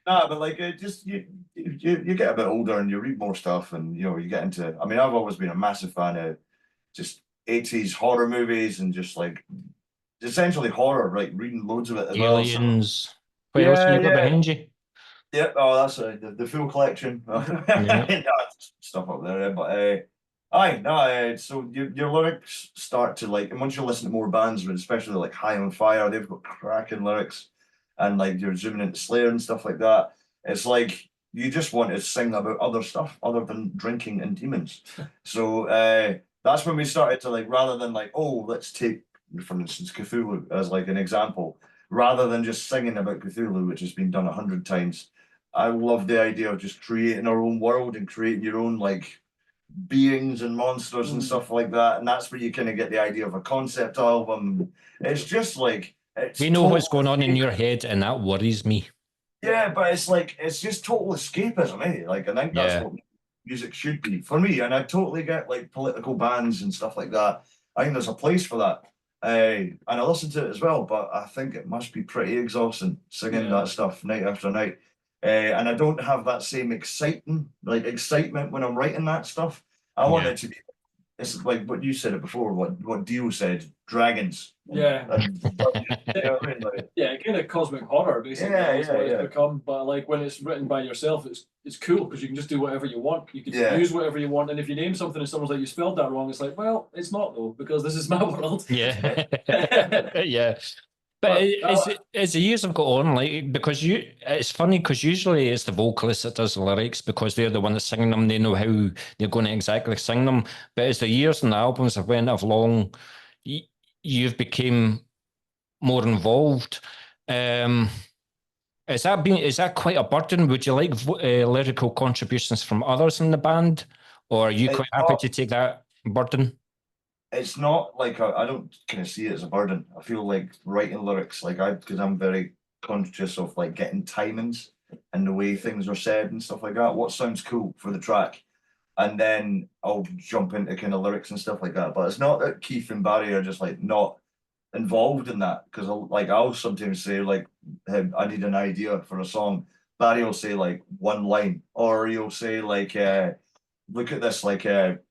But like just you get a bit older and you read more stuff and you get into. I mean, I've always been a massive fan of just 80s horror movies and just like essentially horror, right? Reading loads of it as Aliens. What else have you got behind you? Yeah, oh, that's the full collection. Yeah. Stuff up there, but aye, no, so your lyrics start to like, and once you listen to more bands, especially like High on Fire, they've got cracking lyrics, and like you're zooming into Slayer and stuff like that. It's like you just want to sing about other stuff other than drinking and demons. So that's when we started to like, rather than like, oh, let's take, for instance, Cthulhu as like an example, rather than just singing about Cthulhu, which has been done 100 times. I love the idea of just creating our own world and creating your own like beings and monsters and stuff like that. And that's where you kind of get the idea of a concept album. It's just like We know what's going on in your head, and that worries me. Yeah, but it's like it's just total escapism, eh? Like I think that's what music should be for me. And I totally get like political bands and stuff like that. I think there's a place for that. And I listen to it as well, but I think it must be pretty exhausting singing that stuff night after night. And I don't have that same excitement when I'm writing that stuff. I want it to be, it's like what you said it before, what Dio said, dragons. Yeah. You know what I mean? Yeah, kind of cosmic horror, basically. That's what it's become. But like when it's written by yourself, it's cool because you can just do whatever you want. You can use whatever you want. And if you name something and someone's like, you spelled that wrong, it's like, well, it's not though, because this is my world. Yeah. Yeah. But as the years have gone on, like, because it's funny because usually it's the vocalist that does the lyrics because they're the one that's singing them. They know how they're going to exactly sing them. But as the years and the albums have went along, you've become more involved. Is that quite a burden? Would you like lyrical contributions from others in the band, or are you quite happy to take that burden? It's not like I don't kind of see it as a burden. I feel like writing lyrics, because I'm very conscious of like getting timings and the way things are said and stuff like that. What sounds cool for the track, and then I'll jump into kind of lyrics and stuff like that. But it's not that Keith and Barry are just like not involved in that, because I'll sometimes say like, hey, I need an idea for a song. Barry will say like one line, or he'll say like, look at this like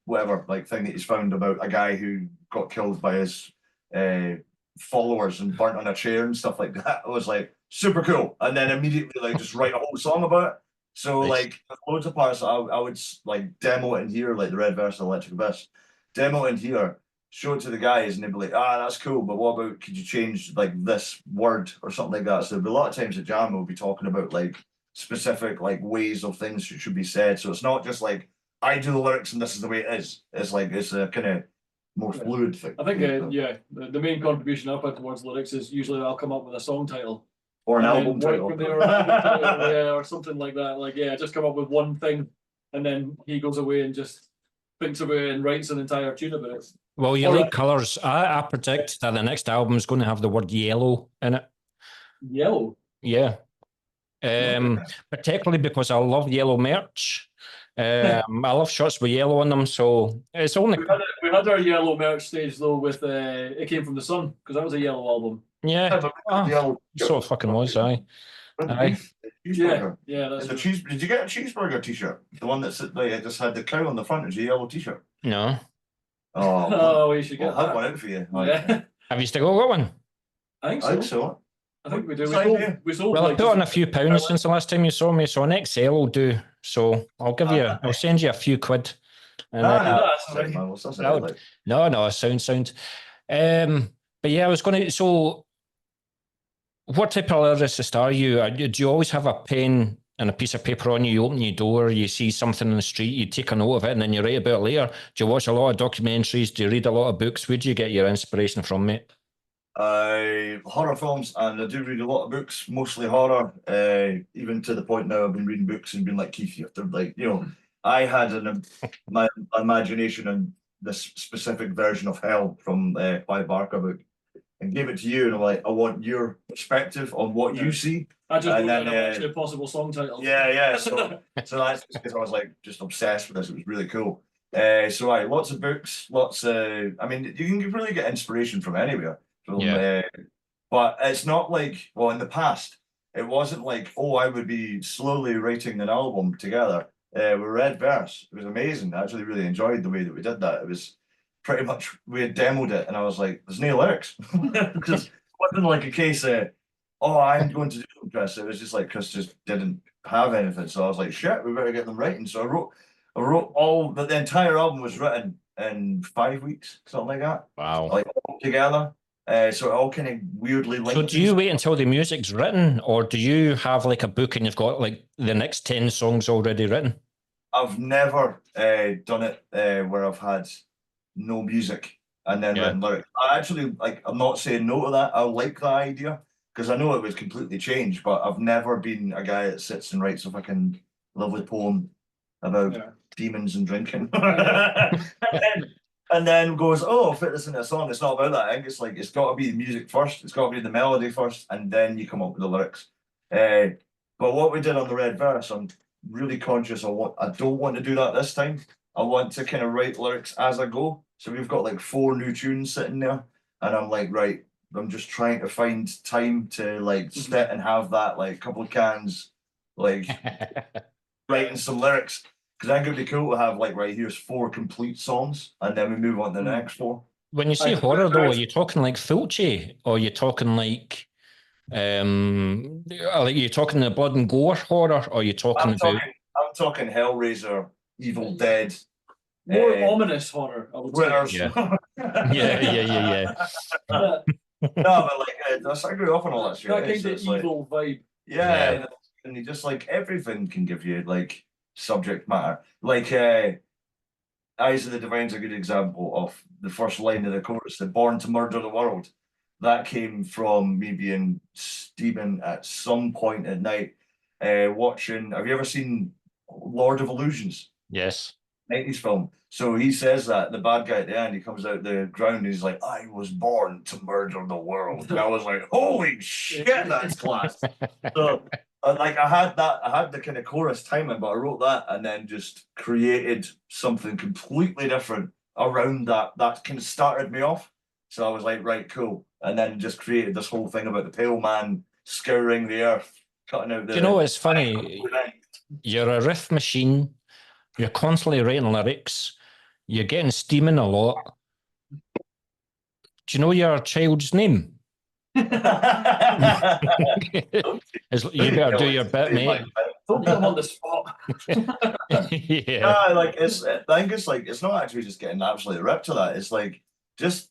whatever like thing that he's found about a guy who got killed by his followers and burnt on a chair and stuff like that. I was like, super cool, and then immediately like just write a whole song about it. So like loads of parts I would like demo it in here, like the Red verse, Electric Abyss, demo it in here, show it to the guys, and they'd be like, that's cool, but what about, could you change like this word or something like that? So there'd be a lot of times at Jam we'll be talking about like specific like ways of things that should be said. So it's not just like I do the lyrics and this is the way it is. It's like it's a kind of more fluid thing. I think the main contribution I've had towards lyrics is usually I'll come up with a song title or an album title, or something like that. Like just come up with one thing, and then he goes away and just thinks about it and writes an entire tune about it. Well, you like colours. I predict that the next album is going to have the word yellow in it. Yellow? Yeah. Particularly because I love yellow merch. I love shirts with yellow on them, so it's only... We had our yellow merch stage, though, with It Came From The Sun, because that was a yellow album. Yeah. So it fucking was, aye. Aye. Yeah, that's Did you get a cheeseburger t-shirt? The one that's like, just had the cow on the front, is a yellow t-shirt? No. Oh, we should get that. I'll have one out for you. Yeah. Have you still got one? I think so. I think we do. We sold well, I put on a few pounds since the last time you saw me, so an XL will do. So I'll give you, I'll send you a few quid. And no, sound. But yeah, I was going to, so what type of lyricist are you? Do you always have a pen and a piece of paper on you? You open your door, you see something in the street, you take a note of it, and then you write about it later. Do you watch a lot of documentaries? Do you read a lot of books? Where do you get your inspiration from, mate? Horror films, and I do read a lot of books, mostly horror. Even to the point now I've been reading books and been like, Keith, you have to, like, you know, I had my imagination and this specific version of hell from Clive Barker book, and gave it to you, and I'm like, I want your perspective on what you see. I just wrote down actually possible song titles. Yeah. So that's because I was like just obsessed with this. It was really cool. So lots of books, I mean, you can really get inspiration from anywhere. But it's not like, well, in the past, it wasn't like, oh, I would be slowly writing an album together. We read verse. It was amazing. I actually really enjoyed the way that we did that. It was pretty much, we had demoed it, and I was like, there's no lyrics. Because it wasn't like a case of, oh, I'm going to do them, Chris. It was just like Chris just didn't have anything, so I was like, shit, we better get them writing. So I wrote all the entire album was written in 5 weeks, something like that. Wow. Like all together. So it all kind of weirdly linked. So do you wait until the music's written, or do you have like a book and you've got like the next 10 songs already written? I've never done it where I've had no music and then written lyrics. I actually I'm not saying no to that. I like that idea because I know it was completely changed, but I've never been a guy that sits and writes a fucking lovely poem about demons and drinking. and then goes, oh, fit this into a song. It's not about that. I think it's like it's got to be the music first. It's got to be the melody first, and then you come up with the lyrics. But what we did on the Red Verse, I'm really conscious of what I don't want to do that this time. I want to kind of write lyrics as I go. So we've got like 4 new tunes sitting there, and I'm like, right, I'm just trying to find time to like sit and have that like couple of cans, like writing some lyrics. Because I think it'd be cool to have like, right, here's 4 complete songs, and then we move on to the next 4. When you say horror though, are you talking like Fulci, or are you talking like you talking the blood and gore horror, or are you talking I'm talking Hellraiser, Evil Dead. More ominous horror, I would say. Yeah. No, but like I grew up on all that shit. That kind of evil vibe. Yeah, and you just like everything can give you like subject matter. Like Eyes of the Divine's a good example of the first line of the chorus, the born to murder the world. That came from me being steaming at some point at night, watching. Have you ever seen Lord of Illusions? Yes. 90s film. So he says that the bad guy at the end, he comes out the ground and he's like, I was born to murder the world. And I was like, holy shit, that's class. So like I had the kind of chorus timing, but I wrote that and then just created something completely different around that. That kind of started me off. So I was like, right, cool. And then just created this whole thing about the pale man scouring the earth, cutting out the... Do you know what's funny? You're a riff machine. You're constantly writing lyrics. You're getting steaming a lot. Do you know your child's name? You better do your bit, mate. Don't put them on the spot. Yeah, like I think it's like it's not actually just getting absolutely ripped to that. It's like just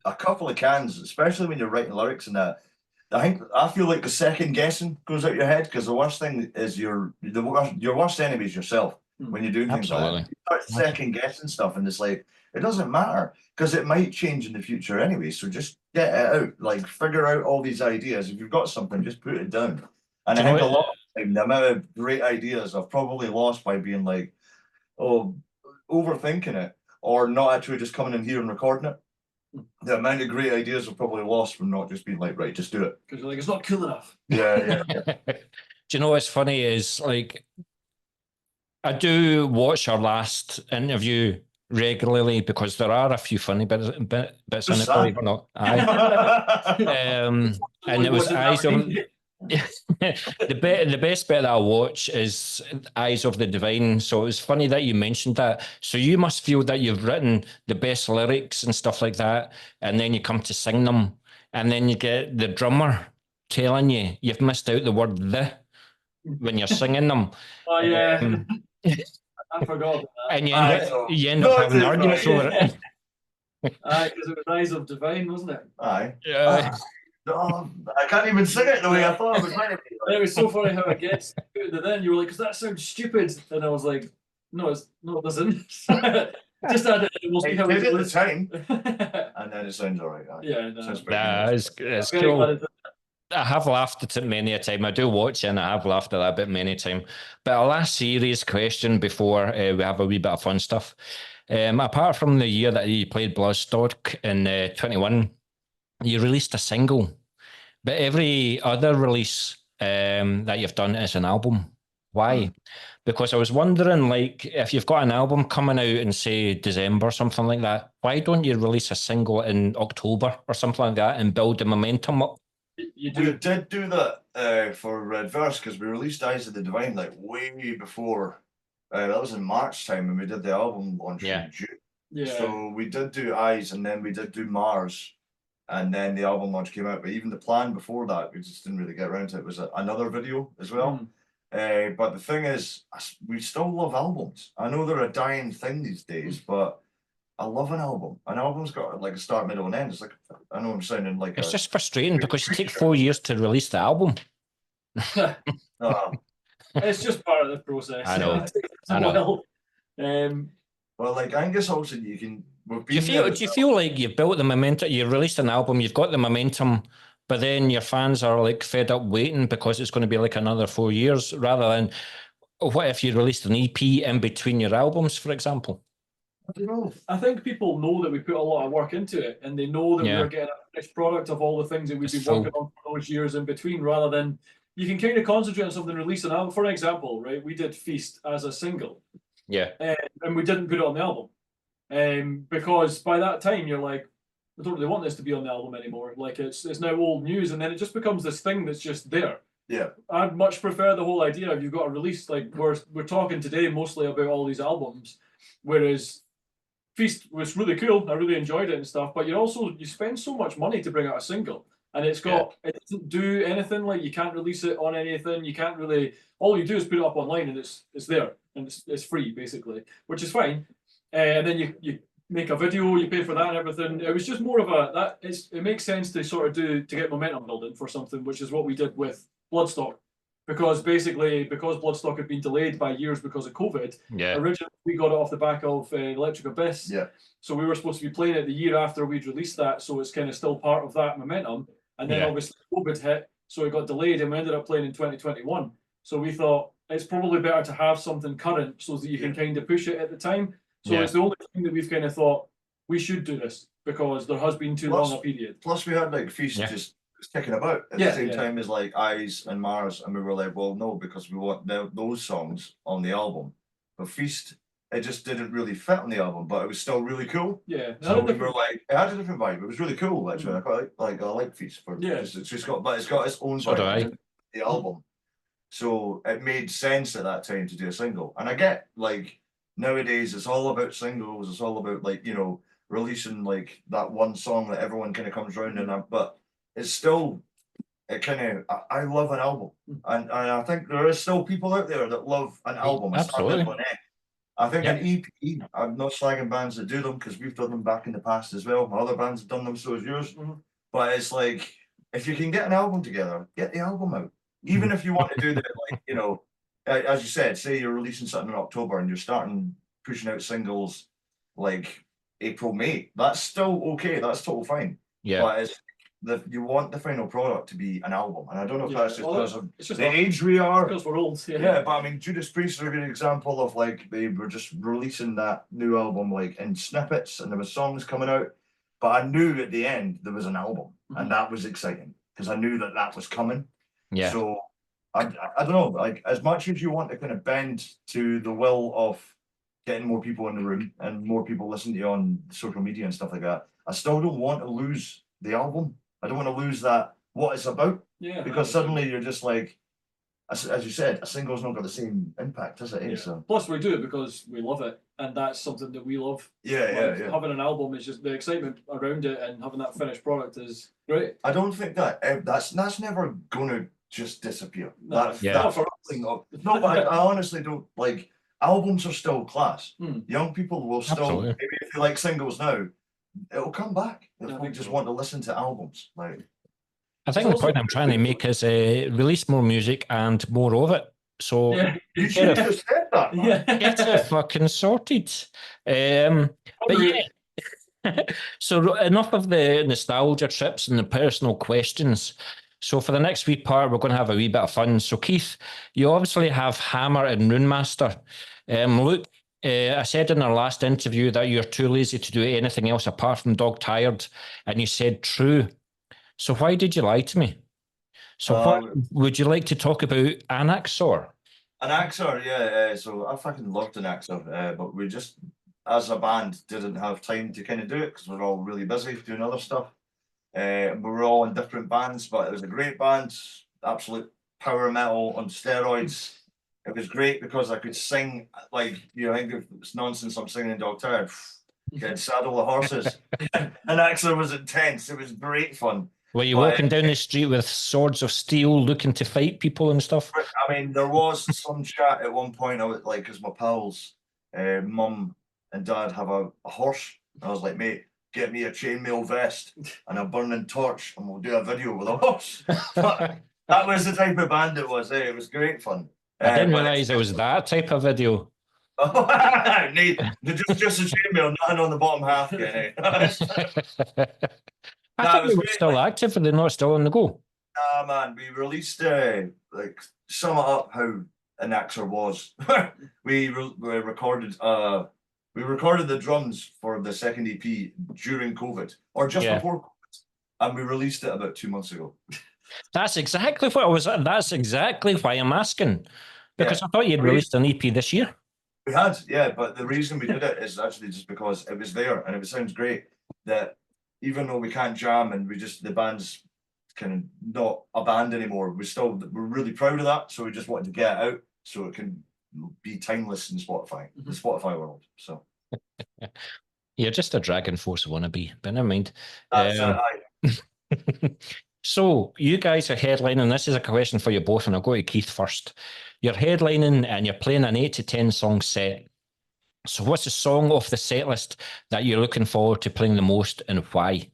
a couple of cans, especially when you're writing lyrics and that. I feel like the second guessing goes out your head because the worst thing is your worst enemy is yourself. When you're doing things like that, you start second guessing stuff, and it's like it doesn't matter because it might change in the future anyway. So just get it out, like figure out all these ideas. If you've got something, just put it down. And I think a lot of the time, the amount of great ideas I've probably lost by being like, oh, overthinking it or not actually just coming in here and recording it. The amount of great ideas I've probably lost from not just being like, right, just do it. Because you're like, it's not cool enough. Yeah. Do you know what's funny is like, I do watch our last interview regularly because there are a few funny bits in it, believe it or not. And it was Eyes of... the best bit that I watch is Eyes of the Divine. So it was funny that you mentioned that. So you must feel that you've written the best lyrics and stuff like that, and then you come to sing them, and then you get the drummer telling you you've missed out the word "the" when you're singing them. Oh yeah. I forgot about that. And you end up having arguments over it. Because it was Eyes of Divine, wasn't it? Aye. Yeah. Oh, I can't even sing it the way I thought it was meant to be. It was so funny how I guessed it then. You were like, because that sounds stupid. And I was like, no, it doesn't. Just add it. It did at the time. And then it sounds all right. Yeah, no. It's cool. I have laughed at it many a time. I do watch it and I have laughed at that bit many a time. But a last serious question before we have a wee bit of fun stuff. Apart from the year that you played Bloodstock in 21, you released a single. But every other release that you've done is an album. Why? Because I was wondering, like, if you've got an album coming out in, say, December or something like that, why don't you release a single in October or something like that and build the momentum up? We did do that for Red Verse because we released Eyes of the Divine like way before. That was in March time when we did the album launch in June. Yeah. So we did do Eyes and then we did do Mars and then the album launch came out. But even the plan before that, we just didn't really get around to it. Was another video as well. But the thing is, we still love albums. I know they're a dying thing these days, but I love an album. An album's got like a start, middle, and end. It's like, I know I'm sounding like it's just frustrating because you take 4 years to release the album. It's just part of the process. I know. I know. Well, like Angus also, you can. Do you feel like you've built the momentum? You released an album, you've got the momentum, but then your fans are like fed up waiting because it's going to be like another 4 years, rather than what if you released an EP in between your albums, for example? I don't know. I think people know that we put a lot of work into it, and they know that we're getting a finished product of all the things that we've been working on for those years in between, rather than you can kind of concentrate on something, release an album. For example, right, we did Feast as a single. Yeah. And we didn't put it on the album. Because by that time you're like, I don't really want this to be on the album anymore. Like it's now old news, and then it just becomes this thing that's just there. Yeah. I'd much prefer the whole idea of you've got a release, like we're talking today mostly about all these albums, whereas Feast was really cool. I really enjoyed it and stuff, but you spend so much money to bring out a single, and it doesn't do anything. Like you can't release it on anything. You can't really. All you do is put it up online, and it's there, and it's free basically, which is fine. And then you make a video, you pay for that and everything. It was just more of it makes sense to sort of to get momentum building for something, which is what we did with Bloodstock. Because Bloodstock had been delayed by years because of COVID, originally we got it off the back of Electric Abyss. Yeah. So we were supposed to be playing it the year after we'd released that, so it's kind of still part of that momentum. And then obviously COVID hit, so it got delayed, and we ended up playing in 2021. So we thought it's probably better to have something current so that you can kind of push it at the time. So it's the only thing that we've kind of thought we should do this because there has been too long a period. Plus, we had like Feast just kicking about at the same time as like Eyes and Mars, and we were like, well, no, because we want those songs on the album. But Feast, it just didn't really fit on the album, but it was still really cool. Yeah. So we were like, it had a different vibe. It was really cool actually. I quite I like Feast for it's got its own vibe in the album. So it made sense at that time to do a single. And I get like nowadays it's all about singles, it's all about like, releasing like that one song that everyone kind of comes around and but it's still I love an album. And I think there is still people out there that love an album. Absolutely. I think an EP, I'm not slagging bands that do them because we've done them back in the past as well. My other bands have done them, so has yours. But it's like, if you can get an album together, get the album out. Even if you want to do that, like, as you said, say you're releasing something in October and you're starting pushing out singles like April, May, that's still okay. That's total fine. Yeah. But it's you want the final product to be an album. And I don't know if that's just because of it's just the age we are. Because we're old. Yeah, but I mean, Judas Priest are a good example of like they were just releasing that new album like in snippets and there were songs coming out. But I knew at the end there was an album and that was exciting because I knew that was coming. Yeah. So I don't know, like as much as you want to kind of bend to the will of getting more people in the room and more people listening to you on social media and stuff like that, I still don't want to lose the album. I don't want to lose that what it's about. Yeah. Because suddenly you're just like, as you said, a single's not got the same impact, does it? Yeah. So. Plus, we do it because we love it, and that's something that we love. Yeah. Having an album is just the excitement around it, and having that finished product is great. I don't think that's never going to just disappear. No, No, but I honestly don't like. Albums are still class. Young people will still, maybe if you like singles now, it'll come back. If just want to listen to albums, like. I think the point I'm trying to make is release more music and more of it. So you should have said that. Get it fucking sorted. But so enough of the nostalgia trips and the personal questions. So for the next wee part, we're going to have a wee bit of fun. So Keith, you obviously have Hammer and Runemaster. Luke, I said in our last interview that you're too lazy to do anything else apart from Dog Tired, and you said true. So why did you lie to me? So what would you like to talk about Anaxor? Anaxor, yeah. So I fucking loved Anaxor, but we just, as a band, didn't have time to kind of do it because we're all really busy doing other stuff. We were all in different bands, but it was a great band, absolute power metal on steroids. It was great because I could sing, like, I think if it's nonsense I'm singing in Dog Tired, Get saddle the horses. And Axler was intense. It was great fun. Were you walking down the street with swords of steel looking to fight people and stuff? I mean, there was some chat at one point. I was like, because my pals, mum and dad have a horse. I was like, mate, get me a chainmail vest and a burning torch, and we'll do a video with a horse. That was the type of band it was. It was great fun. I didn't realise it was that type of video. Just a chainmail, nothing on the bottom half. I thought they were still active, and they're not still on the go. Nah, man, we released like sum it up how an Axer was. we recorded the drums for the second EP during COVID, or just before COVID, and we released it about 2 months ago. That's exactly what I was. That's exactly why I'm asking, because I thought you'd released an EP this year. We had, yeah, but the reason we did it is actually just because it was there, and it sounds great that even though we can't jam and the band's kind of not a band anymore, we're really proud of that. So we just wanted to get it out so it can be timeless in Spotify, the Spotify world. So you're just a Dragon Force wannabe, but never mind. So you guys are headlining. This is a question for you both, and I'll go to Keith first. You're headlining and you're playing an 8 to 10 song set. So what's the song off the set list that you're looking forward to playing the most, and why?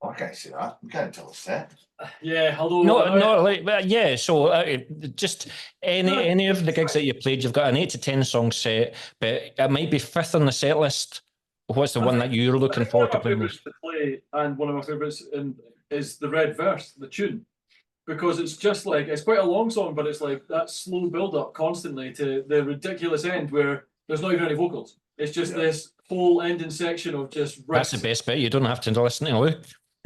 I can't say that. We can't tell a set. Yeah, hello. No, yeah. So just any of the gigs that you played, you've got an 8 to 10 song set, but it might be fifth on the set list. What's the one that you're looking forward to playing most? And one of my favorites is the Red Verse, the tune, because it's just like, it's quite a long song, but it's like that slow build up constantly to the ridiculous end where there's not even any vocals. It's just this whole ending section of just riffs. That's the best bit. You don't have to listen to Luke.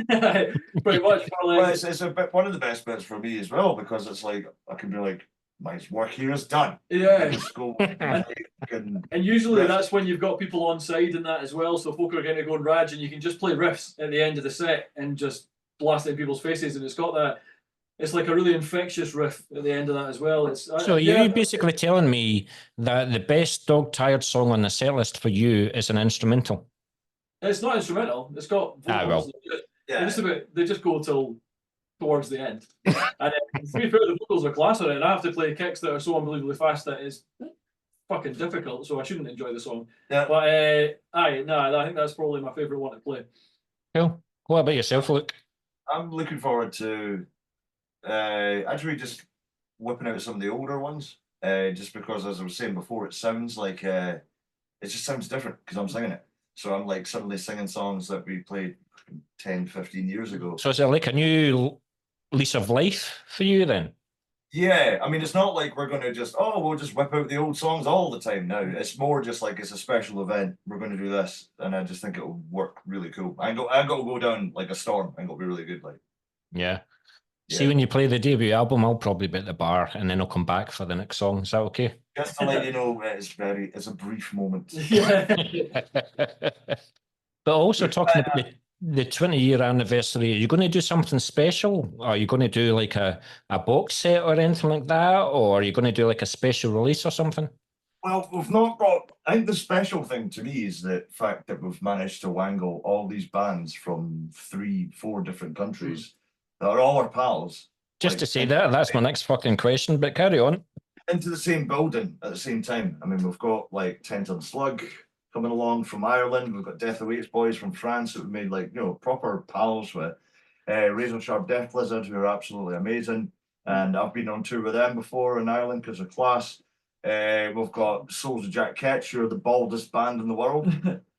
Pretty much. Well, it's a bit, one of the best bits for me as well, because it's like I can be like, my work here is done. Yeah. And usually that's when you've got people on side in that as well, so folk are going to go and rage, and you can just play riffs at the end of the set and just blast in people's faces, and it's got that. It's like a really infectious riff at the end of that as well. So you're basically telling me that the best Dog Tired song on the set list for you is an instrumental? It's not instrumental. It's got vocals. They just go towards the end. And to be fair, the vocals are class on it, and I have to play kicks that are so unbelievably fast that it's fucking difficult, so I shouldn't enjoy the song. Yeah. But I think that's probably my favourite one to play. Cool. What about yourself, Luke? I'm looking forward to actually just whipping out some of the older ones, just because, as I was saying before, it sounds like it just sounds different because I'm singing it. So I'm like suddenly singing songs that we played 10, 15 years ago. So is it like a new lease of life for you then? Yeah, I mean, it's not like we're going to just, we'll just whip out the old songs all the time now. It's more just like it's a special event. We're going to do this, and I just think it'll work really cool. I got to go down like a storm. I got to be really good, like. Yeah. See, when you play the debut album, I'll probably be at the bar, and then I'll come back for the next song. Is that okay? Just to let you know, it's a brief moment. Yeah. But also talking about the 20-year anniversary, are you going to do something special? Are you going to do like a box set or anything like that? Or are you going to do like a special release or something? Well, we've not got... I think the special thing to me is the fact that we've managed to wangle all these bands from 3-4 different countries that are all our pals. Just to say that's my next fucking question, but carry on. Into the same building at the same time. I mean, we've got like Tent and Slug coming along from Ireland. We've got Death Awaits boys from France that we've made like, proper pals with. Razor Sharp Death Lizard, who are absolutely amazing. And I've been on tour with them before in Ireland because of class. We've got Souls of Jack Ketch, who are the baldest band in the world.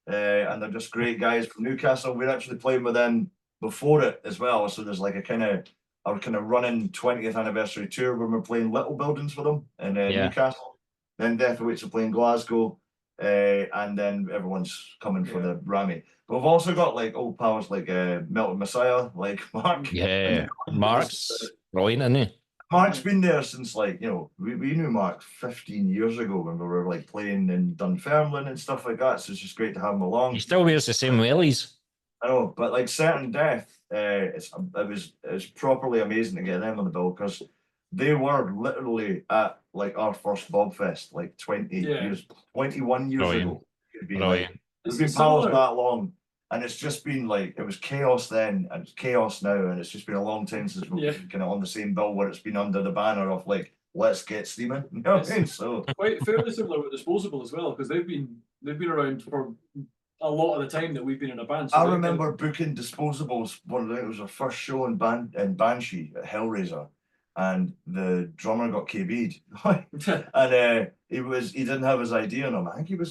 And they're just great guys from Newcastle. We're actually playing with them before it as well. So there's like a kind of running 20th anniversary tour when we're playing little buildings for them in Newcastle. Then Death Awaits are playing Glasgow. And then everyone's coming for the Rammy. But we've also got like old pals like Melted Messiah, like Mark. Yeah, Mark's brilliant, isn't he? Mark's been there since like, we knew Mark 15 years ago when we were like playing in Dunfermline and stuff like that. So it's just great to have him along. He still wears the same wellies. I know, but like Certain Death, it was properly amazing to get them on the bill because they were literally at like our first Bobfest like 21 years ago. It'd be like We've been pals that long, and it's just been like it was chaos then, and it's chaos now, and it's just been a long time since we've been kind of on the same bill where it's been under the banner of like let's get steaming. You know what I mean? So quite fairly similar with Disposable as well, because they've been around for a lot of the time that we've been in a band. So I remember booking Disposables. It was our first show in Banshee at Hellraiser, and the drummer got KB'd, and he didn't have his ID on him. I think he was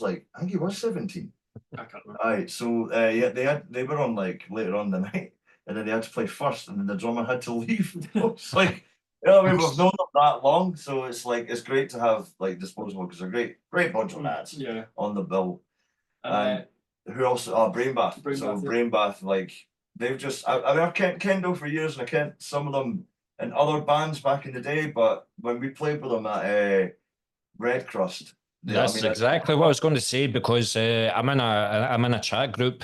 17. I can't remember. Aye, so they were on like later on the night, and then they had to play first, and then the drummer had to leave. It's like, you know, I mean, we've known them that long, so it's like it's great to have like Disposable because they're great bunch of lads on the bill. And who else? Brain Bath. Brain Bath, like they've just I've kept Kendo for years, and I kept some of them in other bands back in the day, but when we played with them at Red Crust. That's exactly what I was going to say, because I'm in a chat group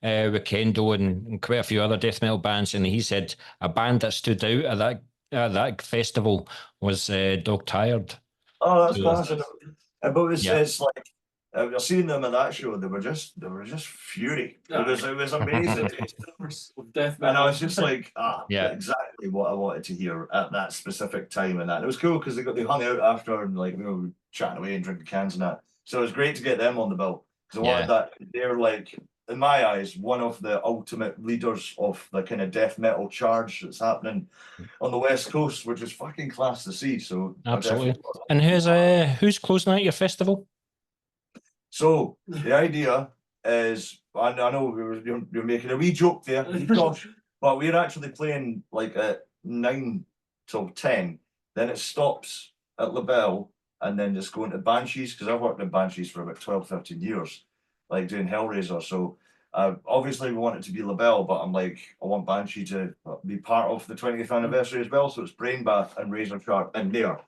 with Kendo and quite a few other death metal bands, and he said a band that stood out at that festival was Dog Tired. Oh, that's classic. But it's like I've seen them at that show. They were just fury. It was amazing. Death metal. And I was just like, exactly what I wanted to hear at that specific time. And it was cool because they hung out after and like chatting away and drinking cans and that. So it was great to get them on the bill because I wanted that. They're like, in my eyes, one of the ultimate leaders of the kind of death metal charge that's happening on the West Coast, which is fucking class to see. So absolutely. And who's closing out your festival? So the idea is, I know you're making a wee joke there, gosh, but we're actually playing like at 9 till 10. Then it stops at LaBelle and then just going to Banshees, because I've worked in Banshees for about 12, 13 years, like doing Hellraiser. So obviously we want it to be LaBelle, but I'm like, I want Banshee to be part of the 20th anniversary as well. So it's Brain Bath and Razor Sharp in there.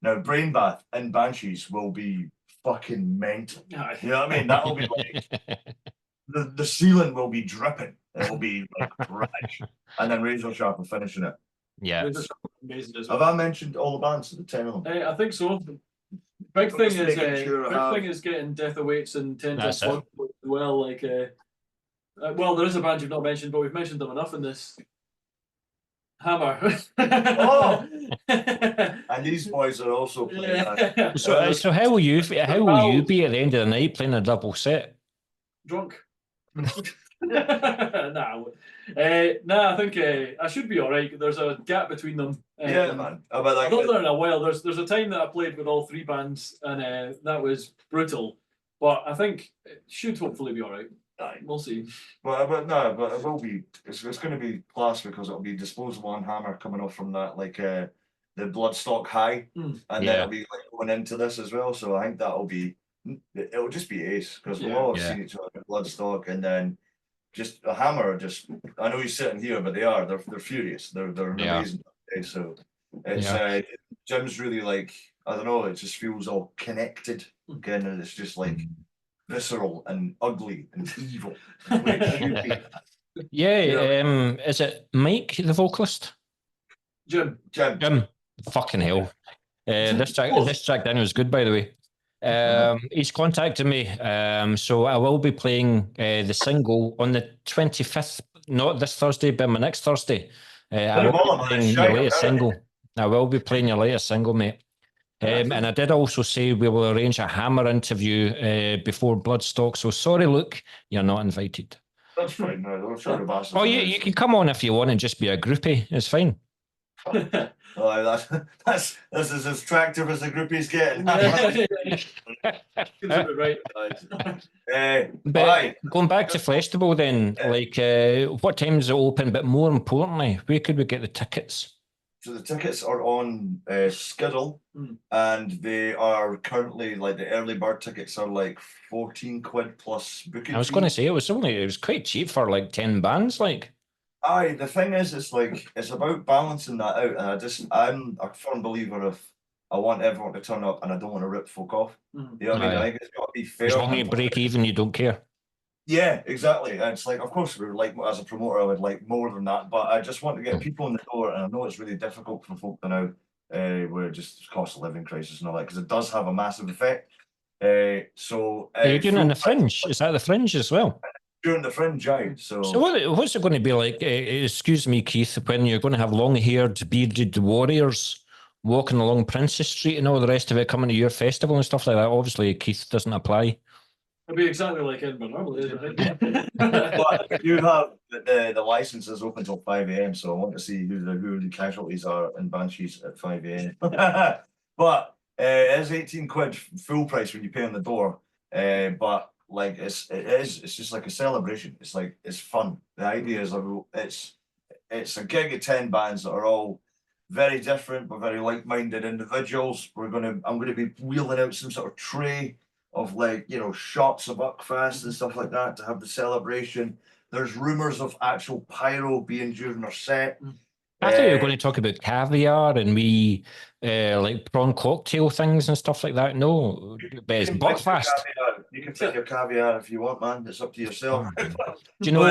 Now, Brain Bath and Banshees will be fucking mental. You know what I mean? That'll be like the ceiling will be dripping. It'll be like trash. And then Razor Sharp are finishing it. Yeah. Amazing as well. Have I mentioned all the bands? The 10 of them? I think so. Big thing is getting Death Awaits and 10 as well. Like, well, there is a band you've not mentioned, but we've mentioned them enough in this. Hammer. And these boys are also playing that. So how will you be at the end of the night playing a double set? Drunk. Nah, I think I should be all right. There's a gap between them. Man. I've not done it in a while. There's a time that I played with all three bands, and that was brutal. But I think it should hopefully be all right. We'll see. But it will be. It's going to be class because it'll be Disposable and Hammer coming off from that, like the Bloodstock High, and then it'll be like going into this as well. So I think it'll just be ace because we'll all have seen each other at Bloodstock, and then just a Hammer. I know he's sitting here, but they're furious. They're amazing. So it's Jim's really like, I don't know. It just feels all connected again, and it's just like. Visceral and ugly and evil. Is it Mike, the vocalist? Jim. Fucking hell. This track down was good, by the way. He's contacted me, so I will be playing the single on the 25th, not this Thursday, but my next Thursday. I will be playing your latest single. I will be playing your latest single, mate. And I did also say we will arrange a Hammer interview before Bloodstock. So sorry, Luke, you're not invited. That's fine. No, sorry, oh, you can come on if you want and just be a groupie. It's fine. That's as attractive as the groupies get. But going back to Festival then, what time is it open? But more importantly, where could we get the tickets? So the tickets are on Skiddle, and they are currently like the early bird tickets are like 14 quid plus booking. I was going to say it was quite cheap for like 10 bands, like. Aye, the thing is, it's about balancing that out, and I'm a firm believer of I want everyone to turn up, and I don't want to rip folk off. You know what I mean? I think it's got to be fair. As long as you break even, you don't care. Yeah, exactly. And it's like, of course, we're like, as a promoter, I would like more than that, but I just want to get people in the door, and I know it's really difficult for folk now, where just cost of living crisis and all that, because it does have a massive effect. So Are you doing it in the Fringe? Is that the Fringe as well? during the Fringe, aye. So what's it going to be like? Excuse me, Keith, when you're going to have long-haired, bearded warriors walking along Princess Street and all the rest of it coming to your festival and stuff like that? Obviously, Keith doesn't apply. It'll be exactly like Edinburgh normally, isn't it? but you have the licenses open till 5 a.m. So I want to see who the casualties are in Banshees at 5 a.m. But it is 18 quid full price when you pay on the door. But like it's just like a celebration. It's like it's fun. The idea is it's a gig of 10 bands that are all very different but very like-minded individuals. I'm gonna be wheeling out some sort of tray of like, you know, shots of Buckfast and stuff like that to have the celebration. There's rumors of actual pyro being during our set. I thought you were going to talk about caviar and like prawn cocktail things and stuff like that. No, but it's Buckfast. You can take your caviar if you want, man. It's up to yourself. Do you know,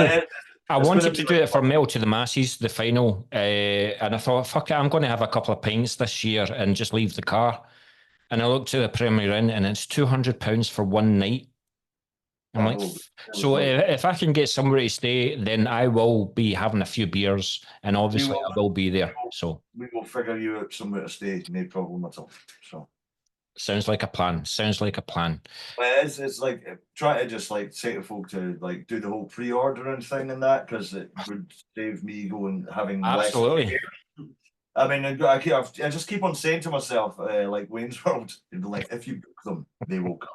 I wanted to do it for Metal to the Masses, the final, and I thought, fuck it, I'm going to have a couple of pints this year and just leave the car. And I looked at the Premier Inn and it's £200 for one night. I'm like, so if I can get somewhere to stay, then I will be having a few beers and obviously I will be there. So we will figure you out somewhere to stay, no problem at all. So sounds like a plan. Sounds like a plan. But it's like try to just like say to folk to like do the whole pre-ordering thing and that because it would save me having absolutely. I mean, I just keep on saying to myself, like Wayne's World, like if you book them, they will come.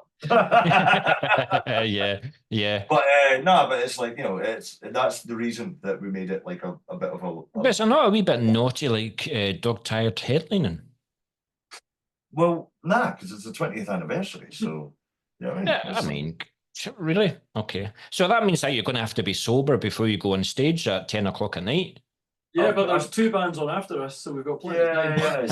yeah. But no, but it's like, you know, that's the reason that we made it like a bit of a. But it's not a wee bit naughty like Dog-Tired headlining. Well, nah, because it's the 20th anniversary, so you know what I mean? Yeah, I mean, really? Okay. So that means that you're going to have to be sober before you go on stage at 10 o'clock at night. Yeah, but there's 2 bands on after us, so we've got plenty of time.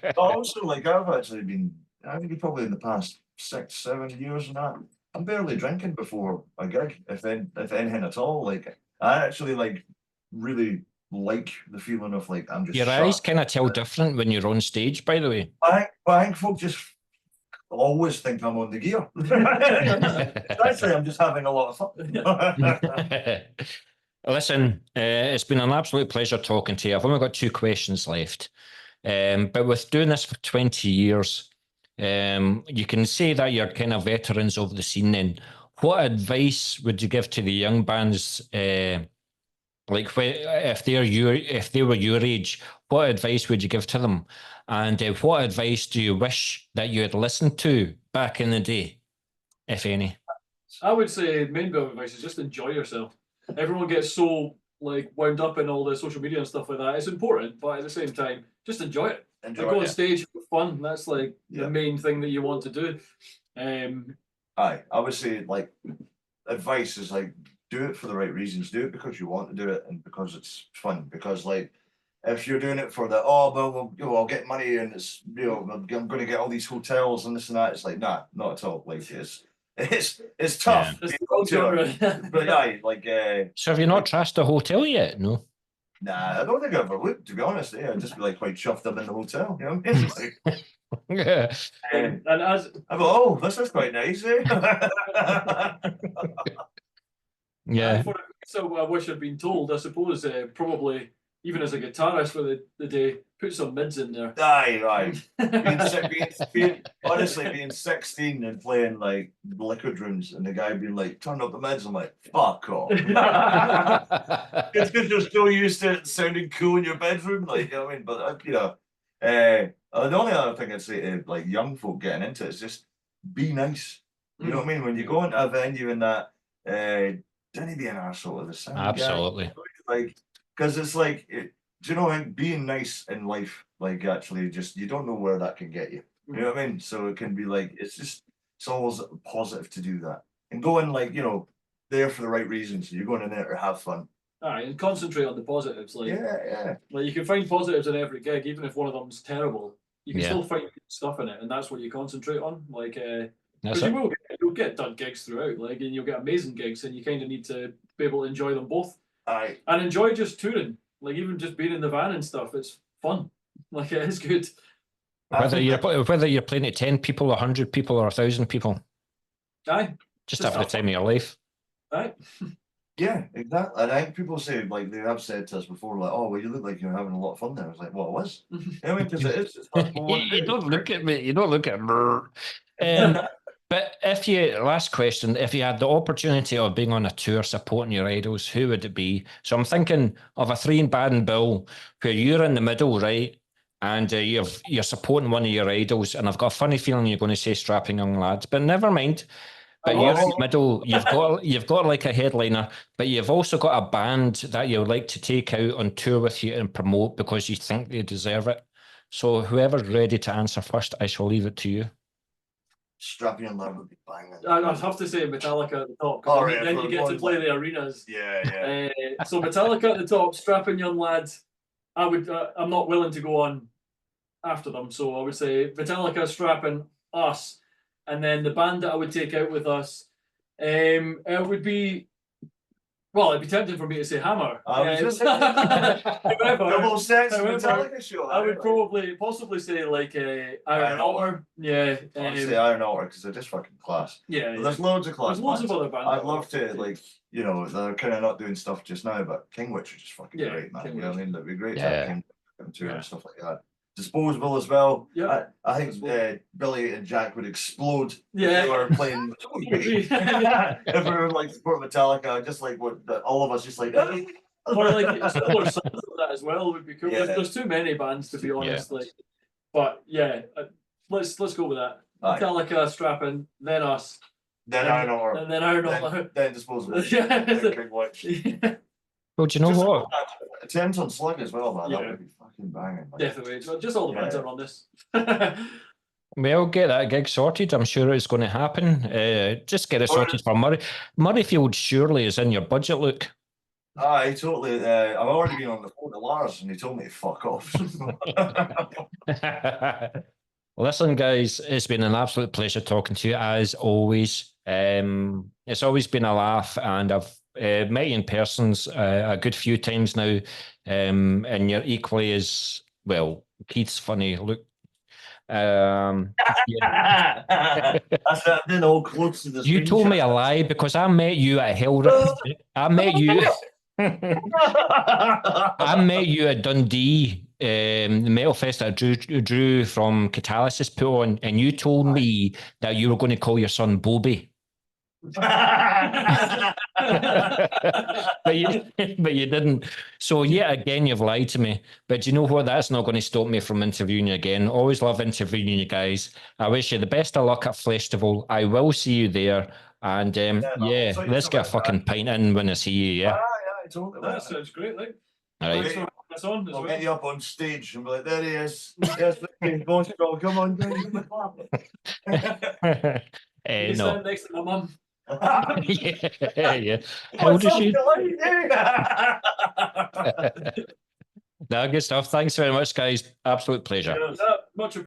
But also, like, I've actually been, I think probably in the past 6-7 years and that, I'm barely drinking before a gig, if anything at all. Like, I actually, like, really like the feeling of, like, I'm just your eyes kind of tell different when you're on stage, by the way. I think folk just always think I'm on the gear. Actually, I'm just having a lot of fun. Listen, it's been an absolute pleasure talking to you. I've only got 2 questions left. But with doing this for 20 years, you can say that you're kind of veterans of the scene then. What advice would you give to the young bands, like if they were your age, what advice would you give to them? And what advice do you wish that you had listened to back in the day, if any? I would say the main bit of advice is just enjoy yourself. Everyone gets so like wound up in all the social media and stuff like that. It's important, but at the same time, just enjoy it. Go on stage, have fun. That's like the main thing that you want to do. I would say like advice is like do it for the right reasons. Do it because you want to do it and because it's fun. Because like if you're doing it for the I'll get money and it's I'm going to get all these hotels and this and that. It's like nah, not at all. Like it's tough. Yeah. But yeah, like so have you not trashed a hotel yet? No. Nah, I don't think I ever would, to be honest. Yeah, I'd just be like quite chuffed up in the hotel, you know what I mean? Like, yeah. And as I go, this is quite nice, eh? Yeah. So I wish I'd been told. I suppose probably even as a guitarist for the day, put some mids in there. Aye. Honestly, being 16 and playing like liquid rooms and the guy being like, turn up the mids, I'm like, fuck off. It's because you're still used to it sounding cool in your bedroom, like, you know what I mean? But, you know, the only other thing I'd say to like young folk getting into it is just be nice. You know what I mean? When you go into a venue and that, don't be an arsehole of the sound. Absolutely. Guy. Like, because it's like, do you know, like, being nice in life, like actually just, you don't know where that can get you. You know what I mean? So it can be like, it's always positive to do that. And go in like, you know, there for the right reasons. You're going in there to have fun. Alright, and concentrate on the positives. Like, yeah. Like you can find positives in every gig, even if one of them's terrible. You can still find good stuff in it, and that's what you concentrate on. Like, because you'll get done gigs throughout, like, and you'll get amazing gigs, and you kind of need to be able to enjoy them both. Aye. And enjoy just touring, like even just being in the van and stuff. It's fun. Like it is good. Whether you're playing to 10 people, 100 people, or 1,000 people, Aye, just have the time of your life. aye. Yeah, exactly. And I think people say, like, they have said to us before, like, oh, well, you look like you're having a lot of fun there. I was like, well, I was. I mean, because it is. It's what we want to You do. don't look at me. You don't look at me. But last question, if you had the opportunity of being on a tour supporting your idols, who would it be? So I'm thinking of a 3-band bill where you're in the middle, right? And you're supporting one of your idols, and I've got a funny feeling you're going to say Strapping Young Lads, but never mind. But you're in the middle. You've got like a headliner, but you've also got a band that you would like to take out on tour with you and promote because you think they deserve it. So whoever's ready to answer first, I shall leave it to you. Strapping Young Lad would be banging. I'd have to say Metallica at the top, Oh, because yeah, then you get to play the arenas. Yeah. So Metallica at the top, Strapping Young Lads. I'm not willing to go on after them, so I would say Metallica, Strapping, us, and then the band that I would take out with us, it would be. Well, it'd be tempting for me to say Hammer. Double sets Metallica show. I would possibly say like Iron Altar. Yeah. I'd say Iron Altar because they're just fucking class. Yeah. But there's loads of class. There's loads of other bands. I'd love to, like, you know, they're kind of not doing stuff just now, but Kingwitch are just fucking great, man. You know what I mean? That'd be great to have Kingwitch tour and stuff like that. Disposable as well. Yeah. I think Billy and Jack would explode Yeah. if they were playing. If we were like support Metallica, just like what all of us just like. Or like similar songs of that as well would be cool. Yeah. There's too many bands to be honest. Like, but yeah, let's go with that. Metallica, Strapping, then us, then Iron Altar, and then Iron Altar, then Disposable. Yeah. Kingwitch. Well, do you know what? Attempts on Slug as well, man. Yeah. That would be fucking banging. Man. Definitely. Just all the bands are on this. Well, get that gig sorted. I'm sure it's going to happen. Just get it sorted for Murray. Murrayfield surely is in your budget, Luke. Aye, totally. I've already been on the phone to Lars and he told me to fuck off. Listen, guys, it's been an absolute pleasure talking to you as always. It's always been a laugh, and I've met you in person a good few times now, and you're equally as well. Keith's funny. Look, That's been all close to the. You told me a lie because I met you at Hildreth. I met you. I met you at Dundee, the Metal Fest that Drew from Catalysis put on, and you told me that you were going to call your son Bobby. but you didn't. So yet again, you've lied to me. But you know what? That's not going to stop me from interviewing you again. Always love interviewing you guys. I wish you the best of luck at Festival. I will see you there. And let's get a fucking pint in when I see you. Yeah. Totally. That sounds great, like. All right. I'll get you up on stage and be like, there he is. Yes, Moshville, come on, guys. You stand next to my mum. Yeah. How old is she? No, good stuff. Thanks very much, guys. Absolute pleasure. Much